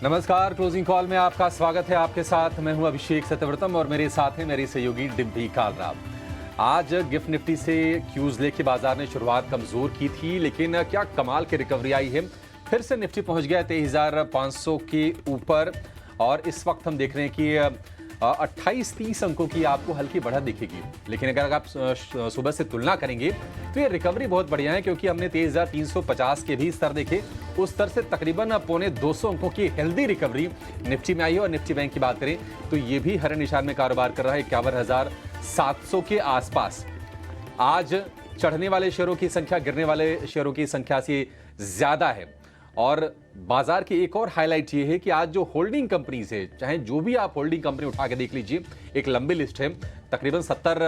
नमस्कार, closing call में आपका स्वागत है। आपके साथ मैं हूं अभिषेक सत्यव्रतम और मेरे साथ हैं मेरे सहयोगी डिम्पी कालराव। आज गिफ्ट निफ्टी से क्यूज लेके बाजार ने शुरुआत कमजोर की थी, लेकिन क्या कमाल की रिकवरी आई है। फिर से निफ्टी पहुंच गया 23,500 के ऊपर और इस वक्त हम देख रहे हैं कि 28-30 अंकों की आपको हल्की बढ़त दिखेगी। लेकिन अगर आप सुबह से तुलना करेंगे तो ये रिकवरी बहुत बढ़िया है, क्योंकि हमने 23,350 के भी स्तर देखे। उस स्तर से तकरीबन पौने 200 अंकों की हेल्दी रिकवरी निफ्टी में आई है। और निफ्टी बैंक की बात करें तो ये भी हरे निशान में कारोबार कर रहा है 51,700 के आसपास। आज चढ़ने वाले शेयरों की संख्या गिरने वाले शेयरों की संख्या से ज्यादा है। और बाजार की एक और हाईलाइट ये है कि आज जो होल्डिंग कंपनीज है, चाहे जो भी आप होल्डिंग कंपनी उठा के देख लीजिए, एक लंबी लिस्ट है, तकरीबन 70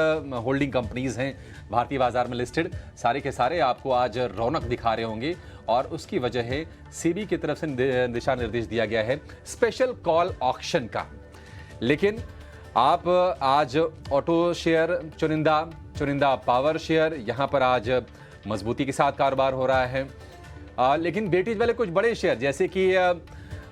होल्डिंग कंपनीज हैं भारतीय बाजार में लिस्टेड। सारे के सारे आपको आज रौनक दिखा रहे होंगे और उसकी वजह है सेबी की तरफ से दिशा निर्देश दिया गया है स्पेशल कॉल ऑक्शन का। लेकिन आप आज ऑटो शेयर चुनिंदा पावर शेयर यहां पर आज मजबूती के साथ कारोबार हो रहा है। लेकिन वेटेज वाले कुछ बड़े शेयर जैसे कि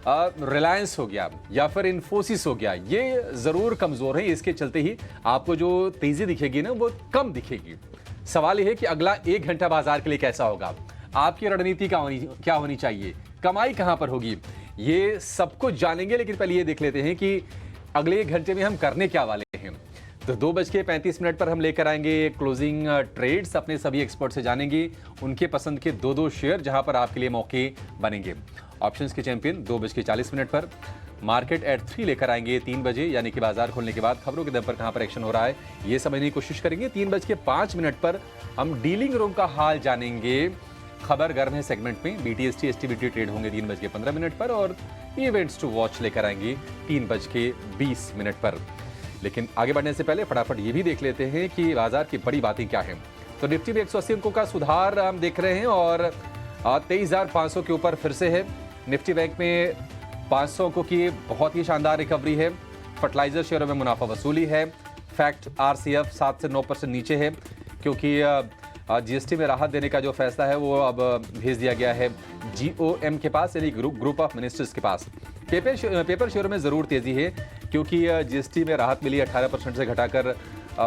रिलायंस हो गया या फिर इन्फोसिस हो गया, ये जरूर कमजोर है। इसके चलते ही आपको जो तेजी दिखेगी ना वो कम दिखेगी। सवाल यह है कि अगला 1 घंटा बाजार के लिए कैसा होगा, आपकी रणनीति क्या होनी चाहिए, कमाई कहां पर होगी, ये सब कुछ जानेंगे। लेकिन पहले ये देख लेते हैं कि अगले 1 घंटे में हम करने क्या वाले हैं। तो 2:35 पर हम लेकर आएंगे क्लोजिंग ट्रेड्स। अपने सभी एक्सपर्ट से जानेंगे उनके पसंद के 2 शेयर जहां पर आपके लिए मौके बनेंगे। ऑप्शंस के चैंपियन 2:40 पर। मार्केट एट 3 लेकर आएंगे 3 बजे, यानी कि बाजार खोलने के बाद खबरों के दम पर कहां पर एक्शन हो रहा है ये समझने की कोशिश करेंगे। 3:05 पर हम डीलिंग रूम का हाल जानेंगे। खबर गर्म है सेगमेंट में BTST STBT ट्रेड होंगे 3:15 पर और इवेंट्स टू वॉच लेकर आएंगे 3:20 पर। लेकिन आगे बढ़ने से पहले फटाफट ये भी देख लेते हैं कि बाजार की बड़ी बातें क्या हैं। तो निफ्टी में 180 अंकों का सुधार हम देख रहे हैं और 23,500 के ऊपर फिर से है। निफ्टी बैंक में 500 अंकों की बहुत ही शानदार रिकवरी है। फर्टिलाइजर शेयरों में मुनाफा वसूली है। फैक्ट RCF 7 से 9% नीचे है, क्योंकि GST में राहत देने का जो फैसला है वो अब भेज दिया गया है GOM के पास, यानी ग्रुप ऑफ मिनिस्टर्स के पास। पेपर शेयरों में जरूर तेजी है, क्योंकि GST में राहत मिली। 18% से घटाकर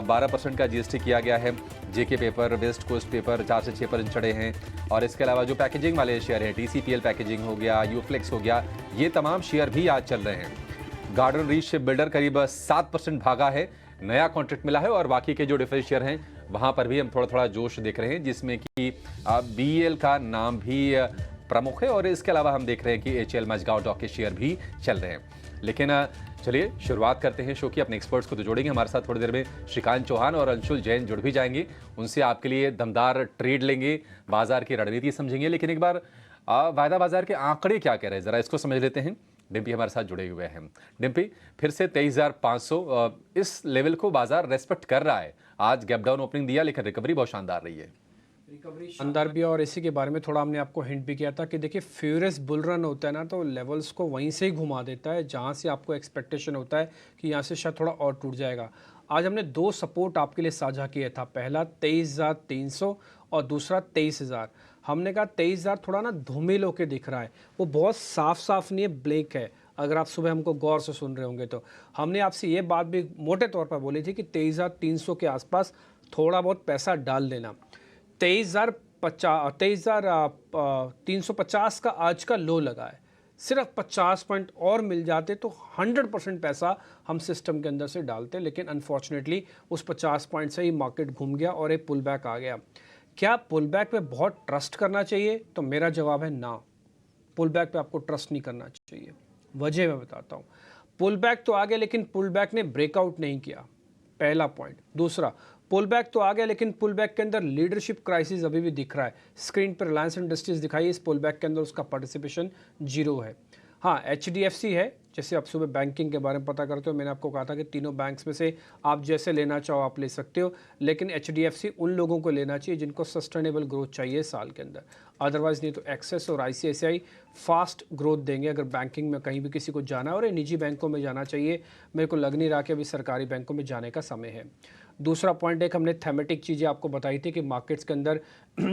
12% का GST किया गया है। JK paper, west coast paper 4 से 6% चढ़े हैं। और इसके अलावा जो पैकेजिंग वाले शेयर हैं, TCPL पैकेजिंग हो गया, यूफ्लेक्स हो गया, ये तमाम शेयर भी आज चल रहे हैं। गार्डन रीच शिप बिल्डर करीब 7% भागा है, नया कॉन्ट्रैक्ट मिला है। और बाकी के जो डिफेंस शेयर हैं वहां पर भी हम थोड़ा जोश देख रहे हैं, जिसमें कि BEL का नाम भी प्रमुख है। और इसके अलावा हम देख रहे हैं कि HL मजगांव डॉक के शेयर भी चल रहे हैं। लेकिन चलिए शुरुआत करते हैं शो की। अपने एक्सपर्ट्स को तो जोड़ेंगे हमारे साथ थोड़ी देर में। श्रीकांत चौहान और अंशुल जैन जुड़ भी जाएंगे, उनसे आपके लिए दमदार ट्रेड लेंगे, बाजार की रणनीति समझेंगे। लेकिन एक बार वायदा बाजार के आंकड़े क्या कह रहे हैं, जरा इसको समझ लेते हैं। डिम्पी हमारे साथ जुड़े हुए हैं। डिम्पी, फिर से 23,500 इस लेवल को बाजार रेस्पेक्ट कर रहा है। आज गैप डाउन ओपनिंग दिया, लेकिन रिकवरी बहुत शानदार रही है। रिकवरी शानदार भी है और इसी के बारे में थोड़ा हमने आपको हिंट भी किया था कि देखिए फ्यूरियस बुल रन होता है ना, तो लेवल्स को वहीं से ही घुमा देता है जहां से आपको एक्सपेक्टेशन होता है कि यहां से शायद थोड़ा और टूट जाएगा। आज हमने 2 सपोर्ट आपके लिए साझा किया था, पहला 23,300 और दूसरा 23,000। हमने कहा 23,000 थोड़ा ना धूमिल होकर दिख रहा है, वो बहुत साफ नहीं है, ब्लैक है। अगर आप सुबह हमको गौर से सुन रहे होंगे तो हमने आपसे ये बात भी मोटे तौर पर बोली थी कि 23,300 के आसपास थोड़ा बहुत पैसा डाल देना। 23,350 का आज का लो लगा है। सिर्फ 50 पॉइंट और मिल जाते तो 100% पैसा हम सिस्टम के अंदर से डालते, लेकिन अनफॉर्चुनेटली उस 50 पॉइंट से ही मार्केट घूम गया और एक पुल बैक आ गया। क्या पुल बैक पे बहुत ट्रस्ट करना चाहिए? तो मेरा जवाब है ना, पुल बैक पे आपको ट्रस्ट नहीं करना चाहिए। वजह मैं बताता हूँ। पुल बैक तो आ गया, लेकिन पुल बैक ने ब्रेकआउट नहीं किया, पहला पॉइंट। दूसरा, पुल बैक तो आ गया, लेकिन पुल बैक के अंदर लीडरशिप क्राइसिस अभी भी दिख रहा है। स्क्रीन पर रिलायंस इंडस्ट्रीज दिखाई, इस पुल बैक के अंदर उसका पार्टिसिपेशन 0 है। हाँ, HDFC है। जैसे आप सुबह बैंकिंग के बारे में पता करते हो, मैंने आपको कहा था कि तीनों बैंक्स में से आप जैसे लेना चाहो आप ले सकते हो, लेकिन HDFC उन लोगों को लेना चाहिए जिनको सस्टेनेबल ग्रोथ चाहिए साल के अंदर। अदरवाइज नहीं तो एक्सेस और ICICI फास्ट ग्रोथ देंगे। अगर बैंकिंग में कहीं भी किसी को जाना है और निजी बैंकों में जाना चाहिए, मेरे को लग नहीं रहा कि अभी सरकारी बैंकों में जाने का समय है। दूसरा पॉइंट एक हमने थेमेटिक चीज़ें आपको बताई थी कि मार्केट्स के अंदर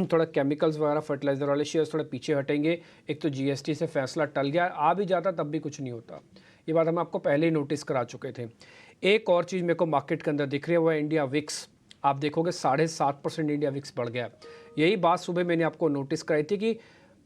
थोड़ा केमिकल्स वगैरह फर्टिलाइजर वाले शेयर्स थोड़ा पीछे हटेंगे। एक तो जीएसटी से फैसला टल गया, आ भी जाता तब भी कुछ नहीं होता, ये बात हम आपको पहले ही नोटिस करा चुके थे। एक और चीज़ मेरे को मार्केट के अंदर दिख रही है, वो है इंडिया विक्स। आप देखोगे 7.5% इंडिया विक्स बढ़ गया। यही बात सुबह मैंने आपको नोटिस कराई थी कि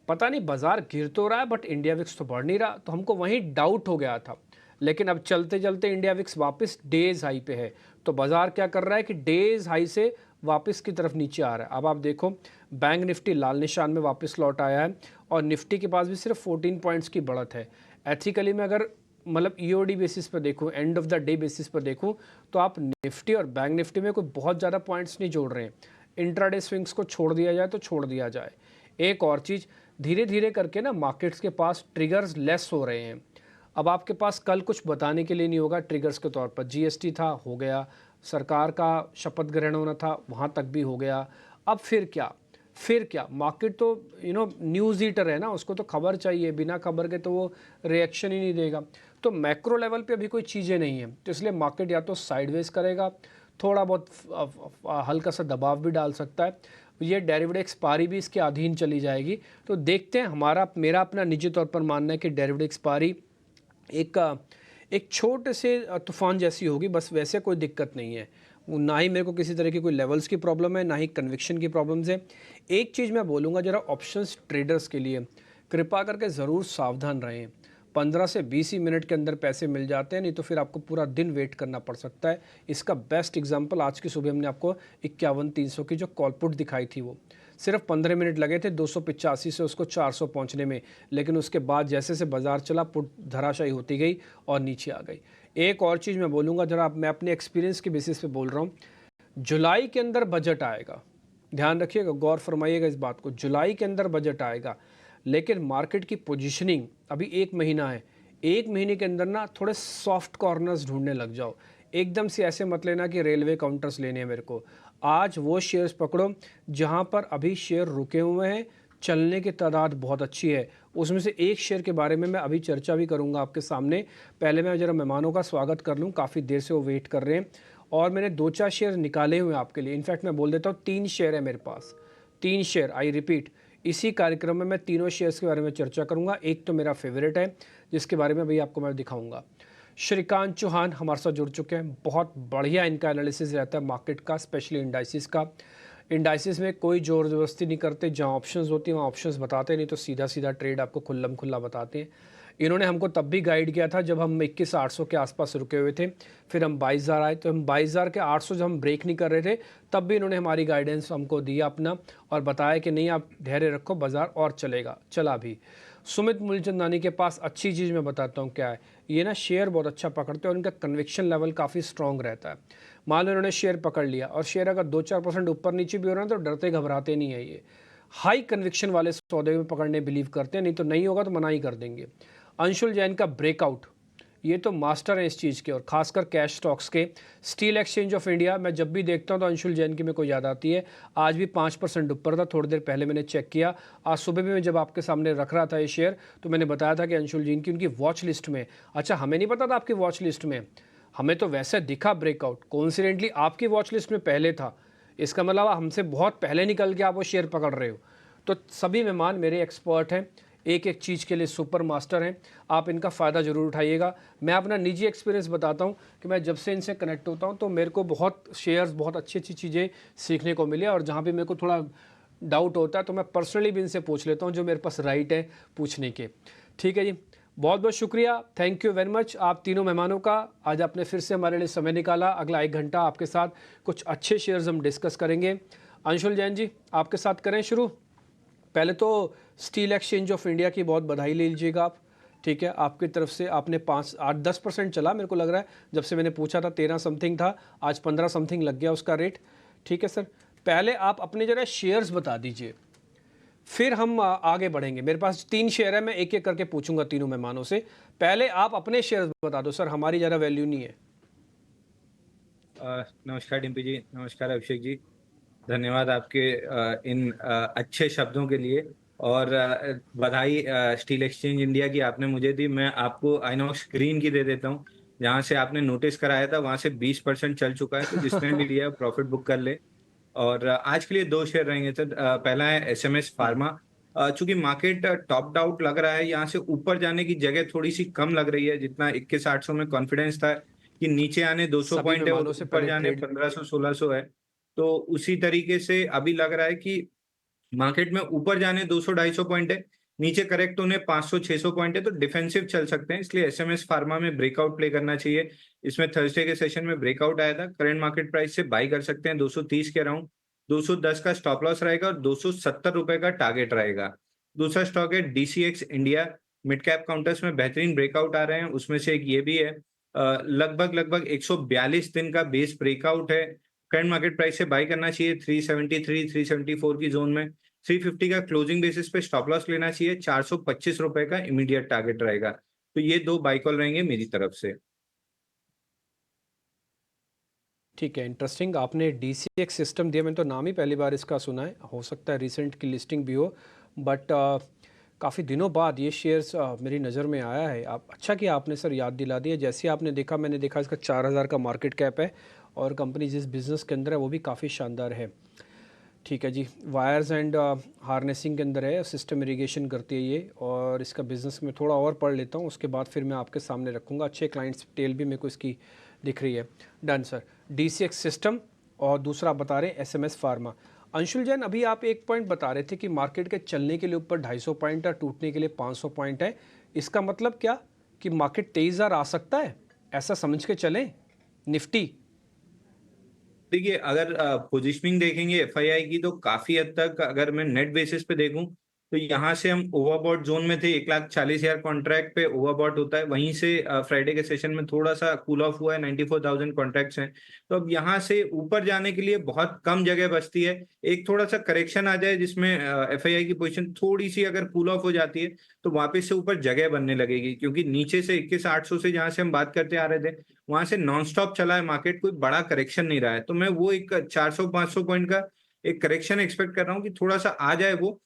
पता नहीं बाजार गिर तो रहा है बट इंडिया विक्स तो बढ़ नहीं रहा, तो हमको वहीं डाउट हो गया था। लेकिन अब चलते चलते इंडिया विक्स वापस डेज हाई पे है, तो बाजार क्या कर रहा है कि डेज हाई से वापस की तरफ नीचे आ रहा है। अब आप देखो बैंक निफ्टी लाल निशान में वापस लौट आया है और निफ्टी के पास भी सिर्फ 14 पॉइंट्स की बढ़त है। एथिकली में अगर मतलब ईओडी बेसिस पर देखूं, end of the day basis पर देखूं, तो आप निफ्टी और बैंक निफ्टी में कोई बहुत ज़्यादा पॉइंट्स नहीं जोड़ रहे हैं। इंट्राडे स्विंग्स को छोड़ दिया जाए तो छोड़ दिया जाए। एक और चीज़, धीरे धीरे करके ना मार्केट्स के पास ट्रिगर्स लेस हो रहे हैं। अब आपके पास कल कुछ बताने के लिए नहीं होगा ट्रिगर्स के तौर पर। जीएसटी था, हो गया, सरकार का शपथ ग्रहण होना था, वहाँ तक भी हो गया। अब फिर क्या मार्केट तो न्यूज़ ईटर है ना, उसको तो खबर चाहिए, बिना खबर के तो वो रिएक्शन ही नहीं देगा। तो मैक्रो लेवल पे अभी कोई चीज़ें नहीं है, तो इसलिए मार्केट या तो साइडवेज करेगा, थोड़ा बहुत हल्का सा दबाव भी डाल सकता है। ये डेरिवेटिव एक्सपायरी भी इसके अधीन चली जाएगी, तो देखते हैं। मेरा अपना निजी तौर पर मानना है कि डेरिवेटिव एक्सपायरी एक छोटे से तूफान जैसी होगी, बस वैसे कोई दिक्कत नहीं है। ना ही मेरे को किसी तरह की कोई लेवल्स की प्रॉब्लम है, ना ही कन्विक्शन की प्रॉब्लम्स है। एक चीज़ मैं बोलूँगा जरा ऑप्शंस ट्रेडर्स के लिए, कृपा करके ज़रूर सावधान रहें। 15 से 20 ही मिनट के अंदर पैसे मिल जाते हैं, नहीं तो फिर आपको पूरा दिन वेट करना पड़ सकता है। इसका बेस्ट एग्जांपल आज की सुबह हमने आपको 51,300 की जो कॉल पुट दिखाई थी, वो सिर्फ 15 मिनट लगे थे 285 से उसको 400 पहुंचने में, लेकिन उसके बाद जैसे जैसे बाजार चला पुट धराशायी होती गई और नीचे आ गई। एक और चीज़ मैं बोलूँगा, जरा मैं अपने एक्सपीरियंस के बेसिस पे बोल रहा हूँ, जुलाई के अंदर बजट आएगा, ध्यान रखिएगा, गौर फरमाइएगा इस बात को, जुलाई के अंदर बजट आएगा। लेकिन मार्केट की पोजीशनिंग अभी 1 महीना है, 1 महीने के अंदर ना थोड़े सॉफ्ट कॉर्नर्स ढूंढने लग जाओ। एकदम से ऐसे मत लेना कि रेलवे काउंटर्स लेने हैं मेरे को। आज वो शेयर्स पकड़ो जहां पर अभी शेयर रुके हुए हैं, चलने की तादाद बहुत अच्छी है। उसमें से एक शेयर के बारे में मैं अभी चर्चा भी करूंगा आपके सामने। पहले मैं जरा मेहमानों का स्वागत कर लूँ, काफ़ी देर से वो वेट कर रहे हैं और मैंने 2-4 शेयर निकाले हुए हैं आपके लिए। इनफैक्ट मैं बोल देता हूँ 3 शेयर है मेरे पास, 3 शेयर, आई रिपीट। इसी कार्यक्रम में मैं तीनों शेयर्स के बारे में चर्चा करूंगा। एक तो मेरा फेवरेट है जिसके बारे में अभी आपको मैं दिखाऊंगा। श्रीकांत चौहान हमारे साथ जुड़ चुके हैं, बहुत बढ़िया इनका एनालिसिस रहता है मार्केट का, स्पेशली इंडाइसिस का। इंडाइसिस में कोई जोर जबरदस्ती नहीं करते, जहाँ ऑप्शंस होती हैं वहाँ ऑप्शंस बताते नहीं, तो सीधा सीधा ट्रेड आपको खुल्लम खुल्ला बताते हैं। इन्होंने हमको तब भी गाइड किया था जब हम 21,800 के आसपास रुके हुए थे, फिर हम 22,000 आए, तो हम 22,000 के 800 जब हम ब्रेक नहीं कर रहे थे तब भी इन्होंने हमारी गाइडेंस हमको दिया अपना और बताया कि नहीं आप धैर्य रखो, बाजार और चलेगा, चला भी। सुमित मूलचंदानी के पास अच्छी चीज़ मैं बताता हूँ क्या है, ये ना शेयर बहुत अच्छा पकड़ते हैं और इनका कन्विक्शन लेवल काफ़ी स्ट्रॉन्ग रहता है। मान लो इन्होंने शेयर पकड़ लिया और शेयर अगर 2-4% ऊपर नीचे भी हो रहा है तो डरते घबराते नहीं है। ये हाई कन्विक्शन वाले सौदे में पकड़ने बिलीव करते हैं, नहीं तो नहीं होगा तो मना ही कर देंगे। अंशुल जैन का ब्रेकआउट, ये तो मास्टर है इस चीज़ के, और खासकर कैश स्टॉक्स के। स्टील एक्सचेंज ऑफ इंडिया मैं जब भी देखता हूँ तो अंशुल जैन की मेरे को याद आती है। आज भी 5% ऊपर था, थोड़ी देर पहले मैंने चेक किया। आज सुबह भी मैं जब आपके सामने रख रहा था ये शेयर तो मैंने बताया था कि अंशुल जैन की उनकी वॉच लिस्ट में। अच्छा, हमें नहीं पता था आपकी वॉच लिस्ट में, हमें तो वैसे दिखा ब्रेकआउट, कोइंसिडेंटली आपकी वॉच लिस्ट में पहले था। इसका मतलब हमसे बहुत पहले निकल के आप वो शेयर पकड़ रहे हो। तो सभी मेहमान मेरे एक्सपर्ट हैं, एक एक चीज़ के लिए सुपर मास्टर हैं, आप इनका फ़ायदा ज़रूर उठाइएगा। मैं अपना निजी एक्सपीरियंस बताता हूँ कि मैं जब से इनसे कनेक्ट होता हूँ तो मेरे को बहुत शेयर्स, बहुत अच्छी अच्छी चीज़ें सीखने को मिली, और जहाँ भी मेरे को थोड़ा डाउट होता है तो मैं पर्सनली भी इनसे पूछ लेता हूँ, जो मेरे पास राइट है पूछने के। ठीक है जी, बहुत बहुत शुक्रिया, थैंक यू वेरी मच आप तीनों मेहमानों का। आज आपने फिर से हमारे लिए समय निकाला। अगला 1 घंटा आपके साथ कुछ अच्छे शेयर्स हम डिस्कस करेंगे। अंशुल जैन जी, आपके साथ करें शुरू। पहले तो स्टील एक्सचेंज ऑफ इंडिया की बहुत बधाई ले लीजिएगा आप, ठीक है। आपकी तरफ से आपने 5-8-10% चला, मेरे को लग रहा है जब से मैंने पूछा था 13 समथिंग था, आज 15 समथिंग लग गया उसका रेट, ठीक है सर। पहले आप अपने जरा शेयर्स बता दीजिए, फिर हम आगे बढ़ेंगे। मेरे पास 3 शेयर है, मैं एक एक करके पूछूंगा तीनों मेहमानों से। पहले आप अपने शेयर्स बता दो सर, हमारी ज़रा वैल्यू नहीं है। नमस्कार डिम्पी जी, नमस्कार अभिषेक जी, धन्यवाद आपके इन अच्छे शब्दों के लिए, और बधाई स्टील एक्सचेंज इंडिया की आपने मुझे दी। मैं आपको आइनॉक्स ग्रीन की दे देता हूँ। जहाँ से आपने नोटिस कराया था वहां से 20% चल चुका है, तो जिसने भी लिया प्रॉफिट बुक कर ले। और आज के लिए दो शेयर रहेंगे सर। पहला है एसएमएस फार्मा। चूंकि मार्केट टॉप आउट लग रहा है, यहाँ से ऊपर जाने की जगह थोड़ी सी कम लग रही है। जितना 21,800 में कॉन्फिडेंस था कि नीचे आने 200 सभी पॉइंट है और विमानों से ऊपर पहले जाने ट्रेड 1500-1600 है, तो उसी तरीके से अभी लग रहा है कि मार्केट में ऊपर जाने 200-250 पॉइंट है, नीचे करेक्ट होने 500-600 पॉइंट है, तो डिफेंसिव चल सकते हैं। इसलिए एसएमएस फार्मा में ब्रेकआउट प्ले करना चाहिए। इसमें थर्सडे के सेशन में ब्रेकआउट आया था, करंट मार्केट प्राइस से बाई कर सकते हैं 230 के अराउंड। 210 का स्टॉप लॉस रहेगा और 270 रुपए का टारगेट रहेगा। दूसरा स्टॉक है DCX India. Mid cap counters में बेहतरीन ब्रेकआउट आ रहे हैं, उसमें से एक ये भी है। लगभग 142 दिन का बेस ब्रेकआउट है। करंट मार्केट प्राइस से बाई करना चाहिए 373 374 की जोन में। 350 का क्लोजिंग बेसिस पे स्टॉप लॉस लेना चाहिए। 425 रुपए का इमीडिएट टारगेट रहेगा। तो ये दो बाई कॉल रहेंगे मेरी तरफ से। ठीक है, इंटरेस्टिंग। आपने डीसीएक्स सिस्टम दिया, मैंने तो नाम ही पहली बार इसका सुना है। हो सकता है रिसेंट की लिस्टिंग भी हो, बट काफ़ी दिनों बाद ये शेयर्स मेरी नज़र में आया है। आप अच्छा किया आपने सर याद दिला दिया। जैसे आपने देखा, मैंने देखा इसका 4,000 का मार्केट कैप है और कंपनी जिस बिज़नेस के अंदर है वो भी काफ़ी शानदार है। ठीक है जी, वायर्स एंड हार्नेसिंग के अंदर है, सिस्टम इरिगेशन करती है ये, और इसका बिज़नेस में थोड़ा और पढ़ लेता हूँ, उसके बाद फिर मैं आपके सामने रखूँगा। अच्छे क्लाइंट्स टेल भी मेरे को इसकी दिख रही है। Done sir. डीसीएक्स सिस्टम और दूसरा आप बता रहे हैं एसएमएस फार्मा। अंशुल जैन, अभी आप एक पॉइंट बता रहे थे कि मार्केट के चलने के लिए ऊपर 250 पॉइंट है, टूटने के लिए 500 पॉइंट है। इसका मतलब क्या कि मार्केट 23,000 आ सकता है, ऐसा समझ के चलें निफ्टी? देखिए, अगर पोजीशनिंग देखेंगे एफआईआई की, तो काफी हद तक अगर मैं नेट बेसिस पे देखूं तो यहाँ से हम ओवरबॉट जोन में थे। 1,40,000 कॉन्ट्रैक्ट पे ओवरबॉट होता है। वहीं से फ्राइडे के सेशन में थोड़ा सा कूल ऑफ हुआ है, 94,000 कॉन्ट्रैक्ट्स हैं। तो अब यहाँ से ऊपर जाने के लिए बहुत कम जगह बचती है। एक थोड़ा सा करेक्शन आ जाए जिसमें एफआईआई की पोजीशन थोड़ी सी अगर कूल ऑफ हो जाती है, तो वापस से ऊपर जगह बनने लगेगी। क्योंकि नीचे से 21,800 से जहां से हम बात करते आ रहे थे, वहां से नॉन स्टॉप चला है मार्केट, कोई बड़ा करेक्शन नहीं रहा है। तो मैं वो एक 400-500 पॉइंट का एक करेक्शन एक्सपेक्ट कर रहा हूँ कि थोड़ा सा आ जाए, वो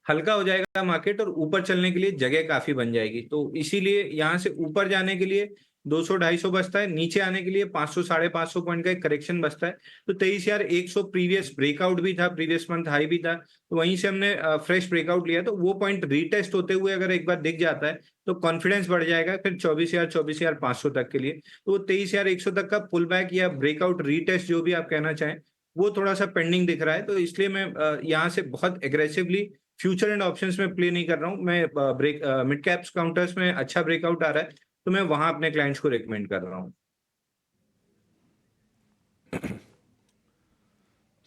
हल्का हो जाएगा मार्केट और ऊपर चलने के लिए जगह काफी बन जाएगी। तो इसीलिए यहाँ से ऊपर जाने के लिए 200-250 बचता है, नीचे आने के लिए 500-550 पॉइंट का एक करेक्शन बचता है। तो 23,100 प्रीवियस ब्रेकआउट भी था, प्रीवियस मंथ हाई भी था, तो वहीं से हमने फ्रेश ब्रेकआउट लिया। तो वो पॉइंट रीटेस्ट होते हुए अगर एक बार दिख जाता है तो कॉन्फिडेंस बढ़ जाएगा फिर 24,000 तक के लिए। तो वो 23,100 तक का पुल बैक या ब्रेकआउट रीटेस्ट, जो भी आप कहना चाहें, वो थोड़ा सा पेंडिंग दिख रहा है। तो इसलिए मैं यहाँ से बहुत एग्रेसिवली फ्यूचर एंड ऑप्शंस में प्ले नहीं कर रहा हूँ। मैं मिड कैप्स काउंटर्स में अच्छा ब्रेकआउट आ रहा है, तो मैं वहां अपने क्लाइंट्स को रिकमेंड कर रहा हूँ।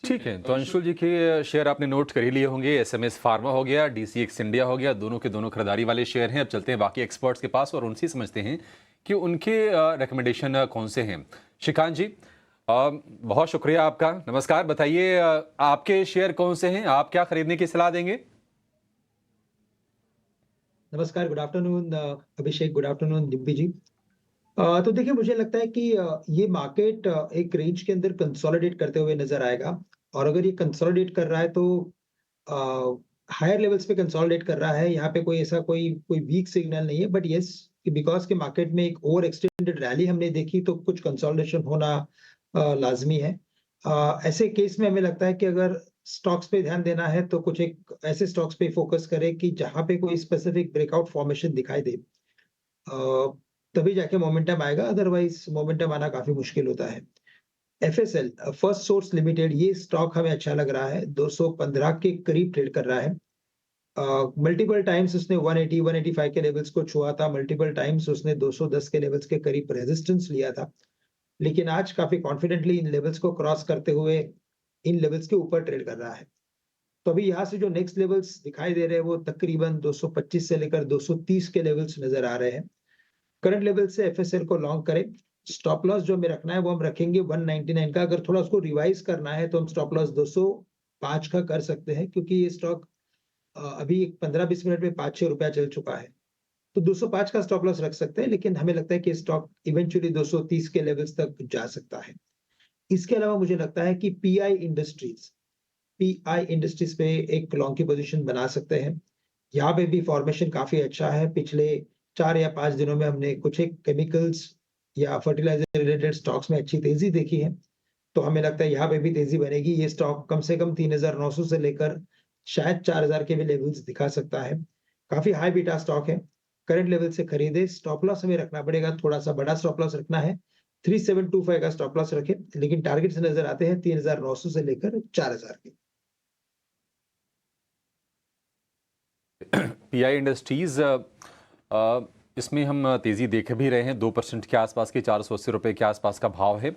ठीक है, तो अंशुल जी के शेयर आपने नोट कर ही लिए होंगे। एसएमएस फार्मा हो गया, डीसीएक्स इंडिया हो गया, दोनों के दोनों खरीदारी वाले शेयर हैं। अब चलते हैं बाकी एक्सपर्ट्स के पास और उनसे समझते हैं कि उनके रिकमेंडेशन कौन से हैं। श्रीकांत जी, बहुत शुक्रिया आपका। नमस्कार, बताइए आपके शेयर कौन से हैं, आप क्या खरीदने की सलाह देंगे? नमस्कार, गुड आफ्टरनून अभिषेक, गुड आफ्टरनून दिव्य जी। तो देखिए, मुझे लगता है कि ये मार्केट एक रेंज के अंदर कंसोलिडेट करते हुए नजर आएगा। और अगर ये कंसोलिडेट कर रहा है तो हायर लेवल्स पे कंसोलिडेट कर रहा है। यहाँ पे कोई ऐसा कोई कोई वीक सिग्नल नहीं है, बट यस, बिकॉज के मार्केट में एक ओवर एक्सटेंडेड रैली हमने देखी, तो कुछ कंसोलिडेशन होना लाजमी है। ऐसे केस में हमें लगता है कि अगर स्टॉक्स पे ध्यान देना है तो कुछ एक ऐसे स्टॉक्स पे फोकस करें कि जहां पे कोई स्पेसिफिक ब्रेकआउट फॉर्मेशन दिखाई दे, तभी जाके मोमेंटम आएगा, अदरवाइज मोमेंटम आना काफी मुश्किल होता है। एफएसएल, फर्स्ट सोर्स लिमिटेड, ये स्टॉक हमें अच्छा लग रहा है। 215 के करीब ट्रेड कर रहा है। मल्टीपल टाइम्स उसने 180 185 के लेवल्स को छुआ था, मल्टीपल टाइम्स उसने 210 के लेवल्स के करीब रेजिस्टेंस लिया था, लेकिन आज काफी कॉन्फिडेंटली इन लेवल्स को क्रॉस करते हुए इन लेवल्स के ऊपर ट्रेड कर रहा है। तो अभी यहाँ से जो नेक्स्ट लेवल्स दिखाई दे रहे हैं वो तकरीबन 225 से लेकर 230 के लेवल्स नजर आ रहे हैं। करंट लेवल से एफएसएल को लॉन्ग करें। स्टॉप लॉस जो हमें रखना है वो हम रखेंगे 199 का। अगर थोड़ा उसको रिवाइज करना है तो हम स्टॉप लॉस 205 का कर सकते हैं, क्योंकि ये स्टॉक अभी 15-20 मिनट में 5-6 रुपया चल चुका है। तो 205 का स्टॉप लॉस रख सकते हैं, लेकिन हमें लगता है कि स्टॉक इवेंचुअली 230 के लेवल्स तक जा सकता है। इसके अलावा मुझे लगता है कि पीआई इंडस्ट्रीज पे एक लॉन्ग की पोजीशन बना सकते हैं। यहाँ पे भी फॉर्मेशन काफी अच्छा है। पिछले 4 या 5 दिनों में हमने कुछ एक केमिकल्स या फर्टिलाइजर रिलेटेड स्टॉक्स में अच्छी तेजी देखी है, तो हमें लगता है यहाँ पे भी तेजी बनेगी। ये स्टॉक कम से कम 3,900 से लेकर शायद 4,000 के भी लेवल्स दिखा सकता है। काफी हाई बीटा स्टॉक है। करंट लेवल से खरीदे, स्टॉप लॉस हमें रखना पड़ेगा, थोड़ा-सा बड़ा स्टॉप लॉस रखना है। 3725 का स्टॉप लॉस रखें, लेकिन टारगेट्स नज़र आते हैं 3,900 से लेकर 4,000 के। पीआई इंडस्ट्रीज इसमें हम तेज़ी देख भी रहे हैं, 2% के आसपास के 480 रुपये के आसपास का भाव है।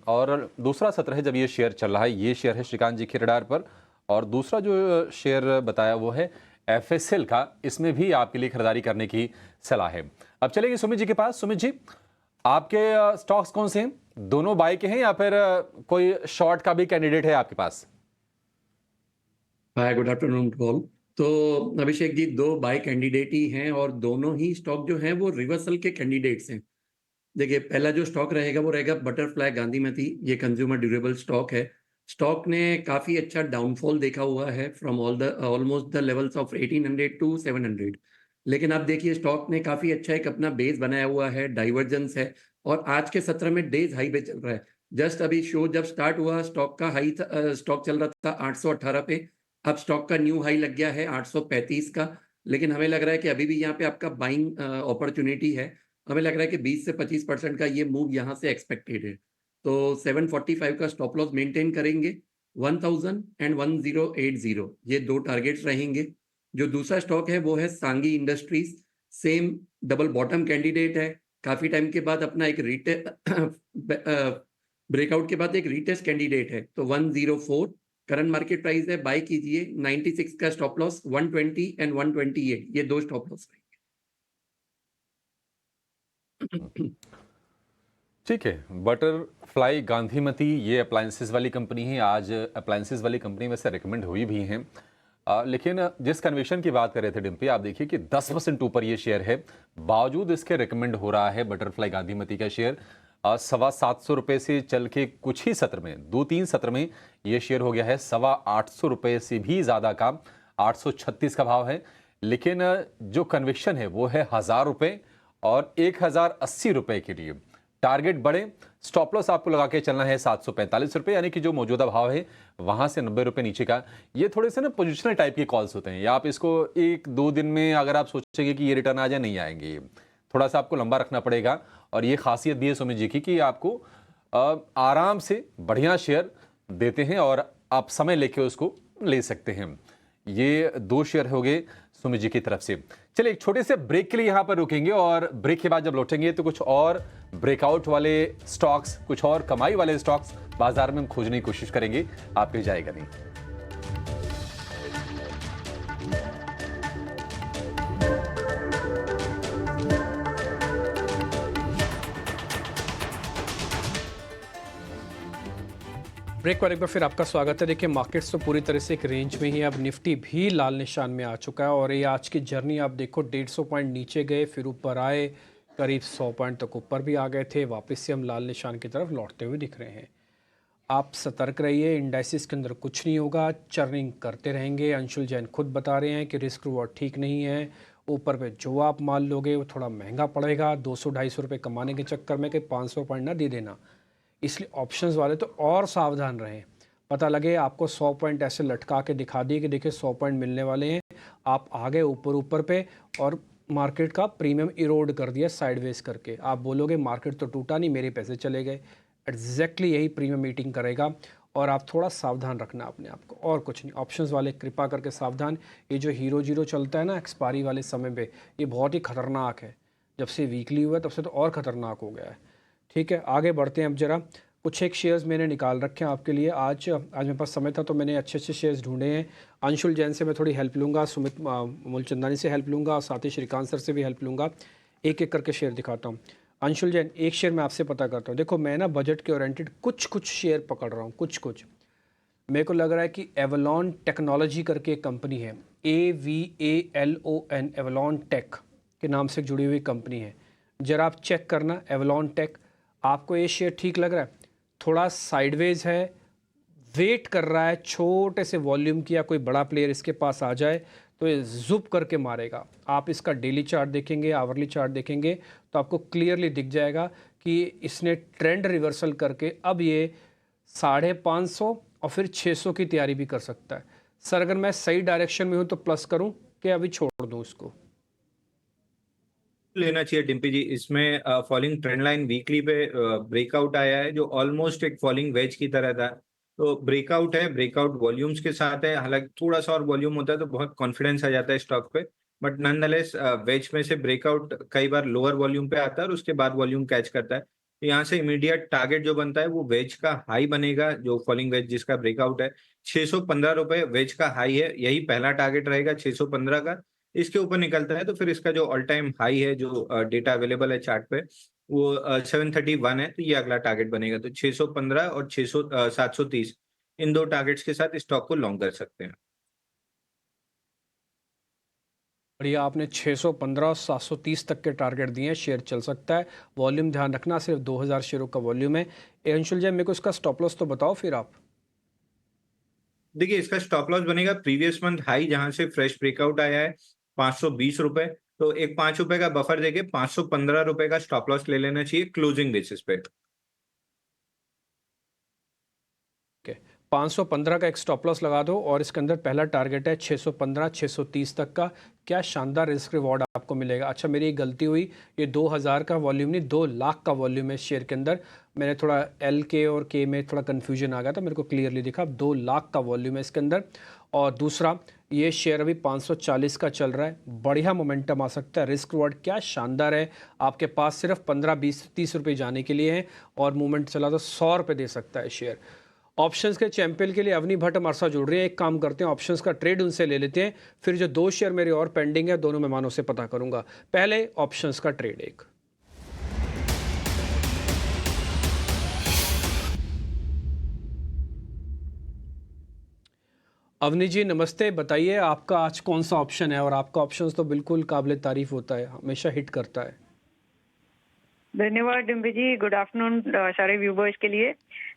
और दूसरा सत्र है जब ये शेयर चल रहा है, ये शेयर है श्रीकांत जी के रडार पर। और दूसरा जो शेयर बताया वो है एफएसएल का, इसमें भी आपके लिए खरीदारी करने की सलाह है। अब चलेंगे सुमित जी के पास। सुमित जी, आपके स्टॉक्स कौन से हैं? दोनों बाय के हैं या फिर कोई शॉर्ट का भी कैंडिडेट है आपके पास? हाय, गुड आफ्टरनून टू ऑल। तो अभिषेक जी, दो बाय कैंडिडेट ही हैं और दोनों ही स्टॉक जो हैं वो रिवर्सल के कैंडिडेट्स हैं। देखिए, पहला जो स्टॉक रहेगा वो रहेगा बटरफ्लाई गांधीमती। ये कंज्यूमर ड्यूरेबल स्टॉक है। स्टॉक ने काफ़ी अच्छा डाउनफॉल देखा हुआ है from almost the levels of 1800 to 700। लेकिन आप देखिए, स्टॉक ने काफ़ी अच्छा एक अपना बेस बनाया हुआ है, डाइवर्जेंस है और आज के सत्र में डेज हाई पे चल रहा है। जस्ट अभी शो जब स्टार्ट हुआ, स्टॉक का हाई था, स्टॉक चल रहा था 818 पे। अब स्टॉक का न्यू हाई लग गया है 835 का। लेकिन हमें लग रहा है कि अभी भी यहाँ पे आपका बाइंग अपॉर्चुनिटी है। हमें लग रहा है कि 20 से 25% का ये मूव यहाँ से एक्सपेक्टेड है। तो 745 का स्टॉप लॉस मेंटेन करेंगे। 1000 एंड 1080, ये दो टारगेट्स रहेंगे। जो दूसरा स्टॉक है वो है सांगी industries. Same double bottom candidate है। काफी टाइम के बाद अपना एक ब्रेकआउट के बाद एक रीटेस्ट कैंडिडेट है। तो 104 करंट मार्केट प्राइस है, बाय कीजिए। 96 का स्टॉप लॉस, 120 एंड 128, ये दो स्टॉप लॉस रहेंगे। ठीक है। बटरफ्लाई गांधीमती ये अप्लायंसेस वाली कंपनी है। आज अप्लायंसेस वाली कंपनी में से रिकमेंड हुई भी हैं। लेकिन जिस कन्वेशन की बात कर रहे थे डिम्पी, आप देखिए कि 10% ऊपर ये शेयर है, बावजूद इसके रिकमेंड हो रहा है बटरफ्लाई गांधीमती का शेयर 725 रुपये से चल के कुछ ही सत्र में, 2-3 सत्र में ये शेयर हो गया है 825 रुपये से भी ज़्यादा का 836 का भाव है। लेकिन जो कन्वेशन है वो है 1000 रुपये और 1080 रुपये के लिए टारगेट बढ़े। स्टॉप लॉस आपको लगा के चलना है 745 रुपये, यानी कि जो मौजूदा भाव है वहां से 90 रुपये नीचे का। ये थोड़े से ना पोजिशनल टाइप के कॉल्स होते हैं, या आप इसको 1-2 दिन में अगर आप सोचेंगे कि ये रिटर्न आ जाए, नहीं आएंगे। थोड़ा सा आपको लंबा रखना पड़ेगा। और ये खासियत भी है सुमित जी की कि आपको आराम से बढ़िया शेयर देते हैं और आप समय लेके उसको ले सकते हैं। ये दो शेयर हो गए सुमित जी की तरफ से। चलिए एक छोटे से ब्रेक के लिए यहाँ पर रुकेंगे और ब्रेक के बाद जब लौटेंगे तो कुछ और ब्रेकआउट वाले स्टॉक्स, कुछ और कमाई वाले स्टॉक्स बाजार में हम खोजने की कोशिश करेंगे। आप कहीं जाएगा नहीं। ब्रेक पर एक बार फिर आपका स्वागत है। देखिए, मार्केट्स तो पूरी तरह से एक रेंज में ही, अब निफ्टी भी लाल निशान में आ चुका है और ये आज की जर्नी आप देखो, 150 पॉइंट नीचे गए, फिर ऊपर आए, करीब 100 पॉइंट तक ऊपर भी आ गए थे। वापस से हम लाल निशान की तरफ लौटते हुए दिख रहे हैं। आप सतर्क रहिए, इंडाइसिस के अंदर कुछ नहीं होगा, चर्निंग करते रहेंगे। अंशुल जैन खुद बता रहे हैं कि रिस्क रिवॉर्ड ठीक नहीं है। ऊपर पे जो आप माल लोगे वो थोड़ा महंगा पड़ेगा, 200-250 रुपये कमाने के चक्कर में कि 500 पॉइंट ना दे देना। इसलिए ऑप्शंस वाले तो और सावधान रहें। पता लगे आपको 100 पॉइंट ऐसे लटका के दिखा दिए कि देखिए 100 पॉइंट मिलने वाले हैं, आप आ गए ऊपर पे और मार्केट का प्रीमियम इरोड कर दिया साइडवेज करके। आप बोलोगे मार्केट तो टूटा नहीं, मेरे पैसे चले गए। एग्जैक्टली यही प्रीमियम मीटिंग करेगा और आप थोड़ा सावधान रखना अपने आप को, और कुछ नहीं। ऑप्शंस वाले कृपा करके सावधान। ये जो हीरो जीरो चलता है ना एक्सपायरी वाले समय पे, ये बहुत ही खतरनाक है। जब से वीकली हुआ तब से तो और ख़तरनाक हो गया है। ठीक है, आगे बढ़ते हैं। अब जरा कुछ एक शेयर्स मैंने निकाल रखे हैं आपके लिए। आज मेरे पास समय था तो मैंने अच्छे शेयर्स ढूंढे हैं। अंशुल जैन से मैं थोड़ी हेल्प लूँगा, सुमित मूलचंदानी से हेल्प लूँगा और साथ ही श्रीकांत सर से भी हेल्प लूँगा। एक एक करके शेयर दिखाता हूँ। अंशुल जैन, एक शेयर मैं आपसे पता करता हूँ। देखो, मैं ना बजट के ओरिएंटेड कुछ शेयर पकड़ रहा हूँ, कुछ। मेरे को लग रहा है कि एवलॉन टेक्नोलॉजी करके एक कंपनी है, AVALON, एवलॉन टेक के नाम से जुड़ी हुई कंपनी है। ज़रा आप चेक करना एवलॉन टेक। आपको ये शेयर ठीक लग रहा है? थोड़ा साइडवेज है, वेट कर रहा है छोटे से वॉल्यूम की, या कोई बड़ा प्लेयर इसके पास आ जाए तो ये जुप करके मारेगा। आप इसका डेली चार्ट देखेंगे, आवरली चार्ट देखेंगे तो आपको क्लियरली दिख जाएगा कि इसने ट्रेंड रिवर्सल करके अब ये 550 और फिर 600 की तैयारी भी कर सकता है। सर अगर मैं सही डायरेक्शन में हूँ तो प्लस करूँ कि अभी छोड़ दूँ इसको? लेना चाहिए डिम्पी जी। इसमें फॉलिंग ट्रेंड लाइन वीकली पे ब्रेकआउट आया है जो ऑलमोस्ट एक फॉलिंग वेज की तरह था। तो ब्रेकआउट है, ब्रेकआउट वॉल्यूम्स के साथ है। हालांकि थोड़ा सा और वॉल्यूम होता है तो बहुत कॉन्फिडेंस आ जाता है स्टॉक पे, बट नॉनदलेस वेज में से ब्रेकआउट कई बार लोअर वॉल्यूम पे आता है और उसके बाद वॉल्यूम कैच करता है। तो यहाँ से इमीडिएट टारगेट जो बनता है वो वेज का हाई बनेगा, जो फॉलिंग वेज जिसका ब्रेकआउट है। 615 रुपए वेज का हाई है, यही पहला टारगेट रहेगा 615 का। इसके ऊपर निकलता है तो फिर इसका जो ऑल टाइम हाई है, जो डेटा अवेलेबल है चार्ट पे, वो 731 है। तो ये अगला टारगेट बनेगा। तो 615 और 730 इन दो टारगेट्स के साथ स्टॉक को लॉन्ग कर सकते हैं। बढ़िया, आपने 615 और 730 तक के टारगेट दिए हैं, शेयर चल सकता है। वॉल्यूम ध्यान रखना, सिर्फ 2000 शेयरों का वॉल्यूम है। अंशुल जी मेरे को इसका स्टॉप लॉस तो बताओ फिर आप। देखिए, इसका स्टॉप लॉस बनेगा प्रीवियस मंथ हाई जहां से फ्रेश ब्रेकआउट आया है 520 रुपए। तो एक 5 रुपए का बफर देके 515 रुपए का स्टॉप लॉस ले लेना चाहिए क्लोजिंग बेसिस पे। 515 का एक स्टॉप लॉस लगा दो और इसके अंदर पहला टारगेट है 615 630 तक का। क्या शानदार रिस्क रिवॉर्ड आपको मिलेगा। अच्छा मेरी एक गलती हुई, ये 2000 का वॉल्यूम नहीं 2 लाख का वॉल्यूम है शेयर के अंदर। मैंने थोड़ा एल के और के में थोड़ा कन्फ्यूजन आ गया था, मेरे को क्लियरली दिखा 2 लाख का वॉल्यूम है इसके अंदर। और दूसरा, ये शेयर अभी 540 का चल रहा है, बढ़िया मोमेंटम आ सकता है। रिस्क रिवॉर्ड क्या शानदार है, आपके पास सिर्फ 15 20 30 रुपये जाने के लिए हैं और मूवमेंट चला तो 100 रुपये दे सकता है शेयर। ऑप्शंस के चैंपियन के लिए अवनी भट्ट हमारे साथ जुड़ रहे हैं। एक काम करते हैं, ऑप्शंस का ट्रेड उनसे ले लेते हैं, फिर जो 2 शेयर मेरे और पेंडिंग है दोनों मेहमानों से पता करूंगा। पहले ऑप्शंस का ट्रेड एक। अवनी जी नमस्ते, बताइए आपका आज कौन सा ऑप्शन है। और आपका ऑप्शंस तो बिल्कुल काबिल तारीफ होता है, हमेशा हिट करता है। धन्यवाद डिम्पी जी, गुड आफ्टरनून सारे व्यूवर्स के लिए।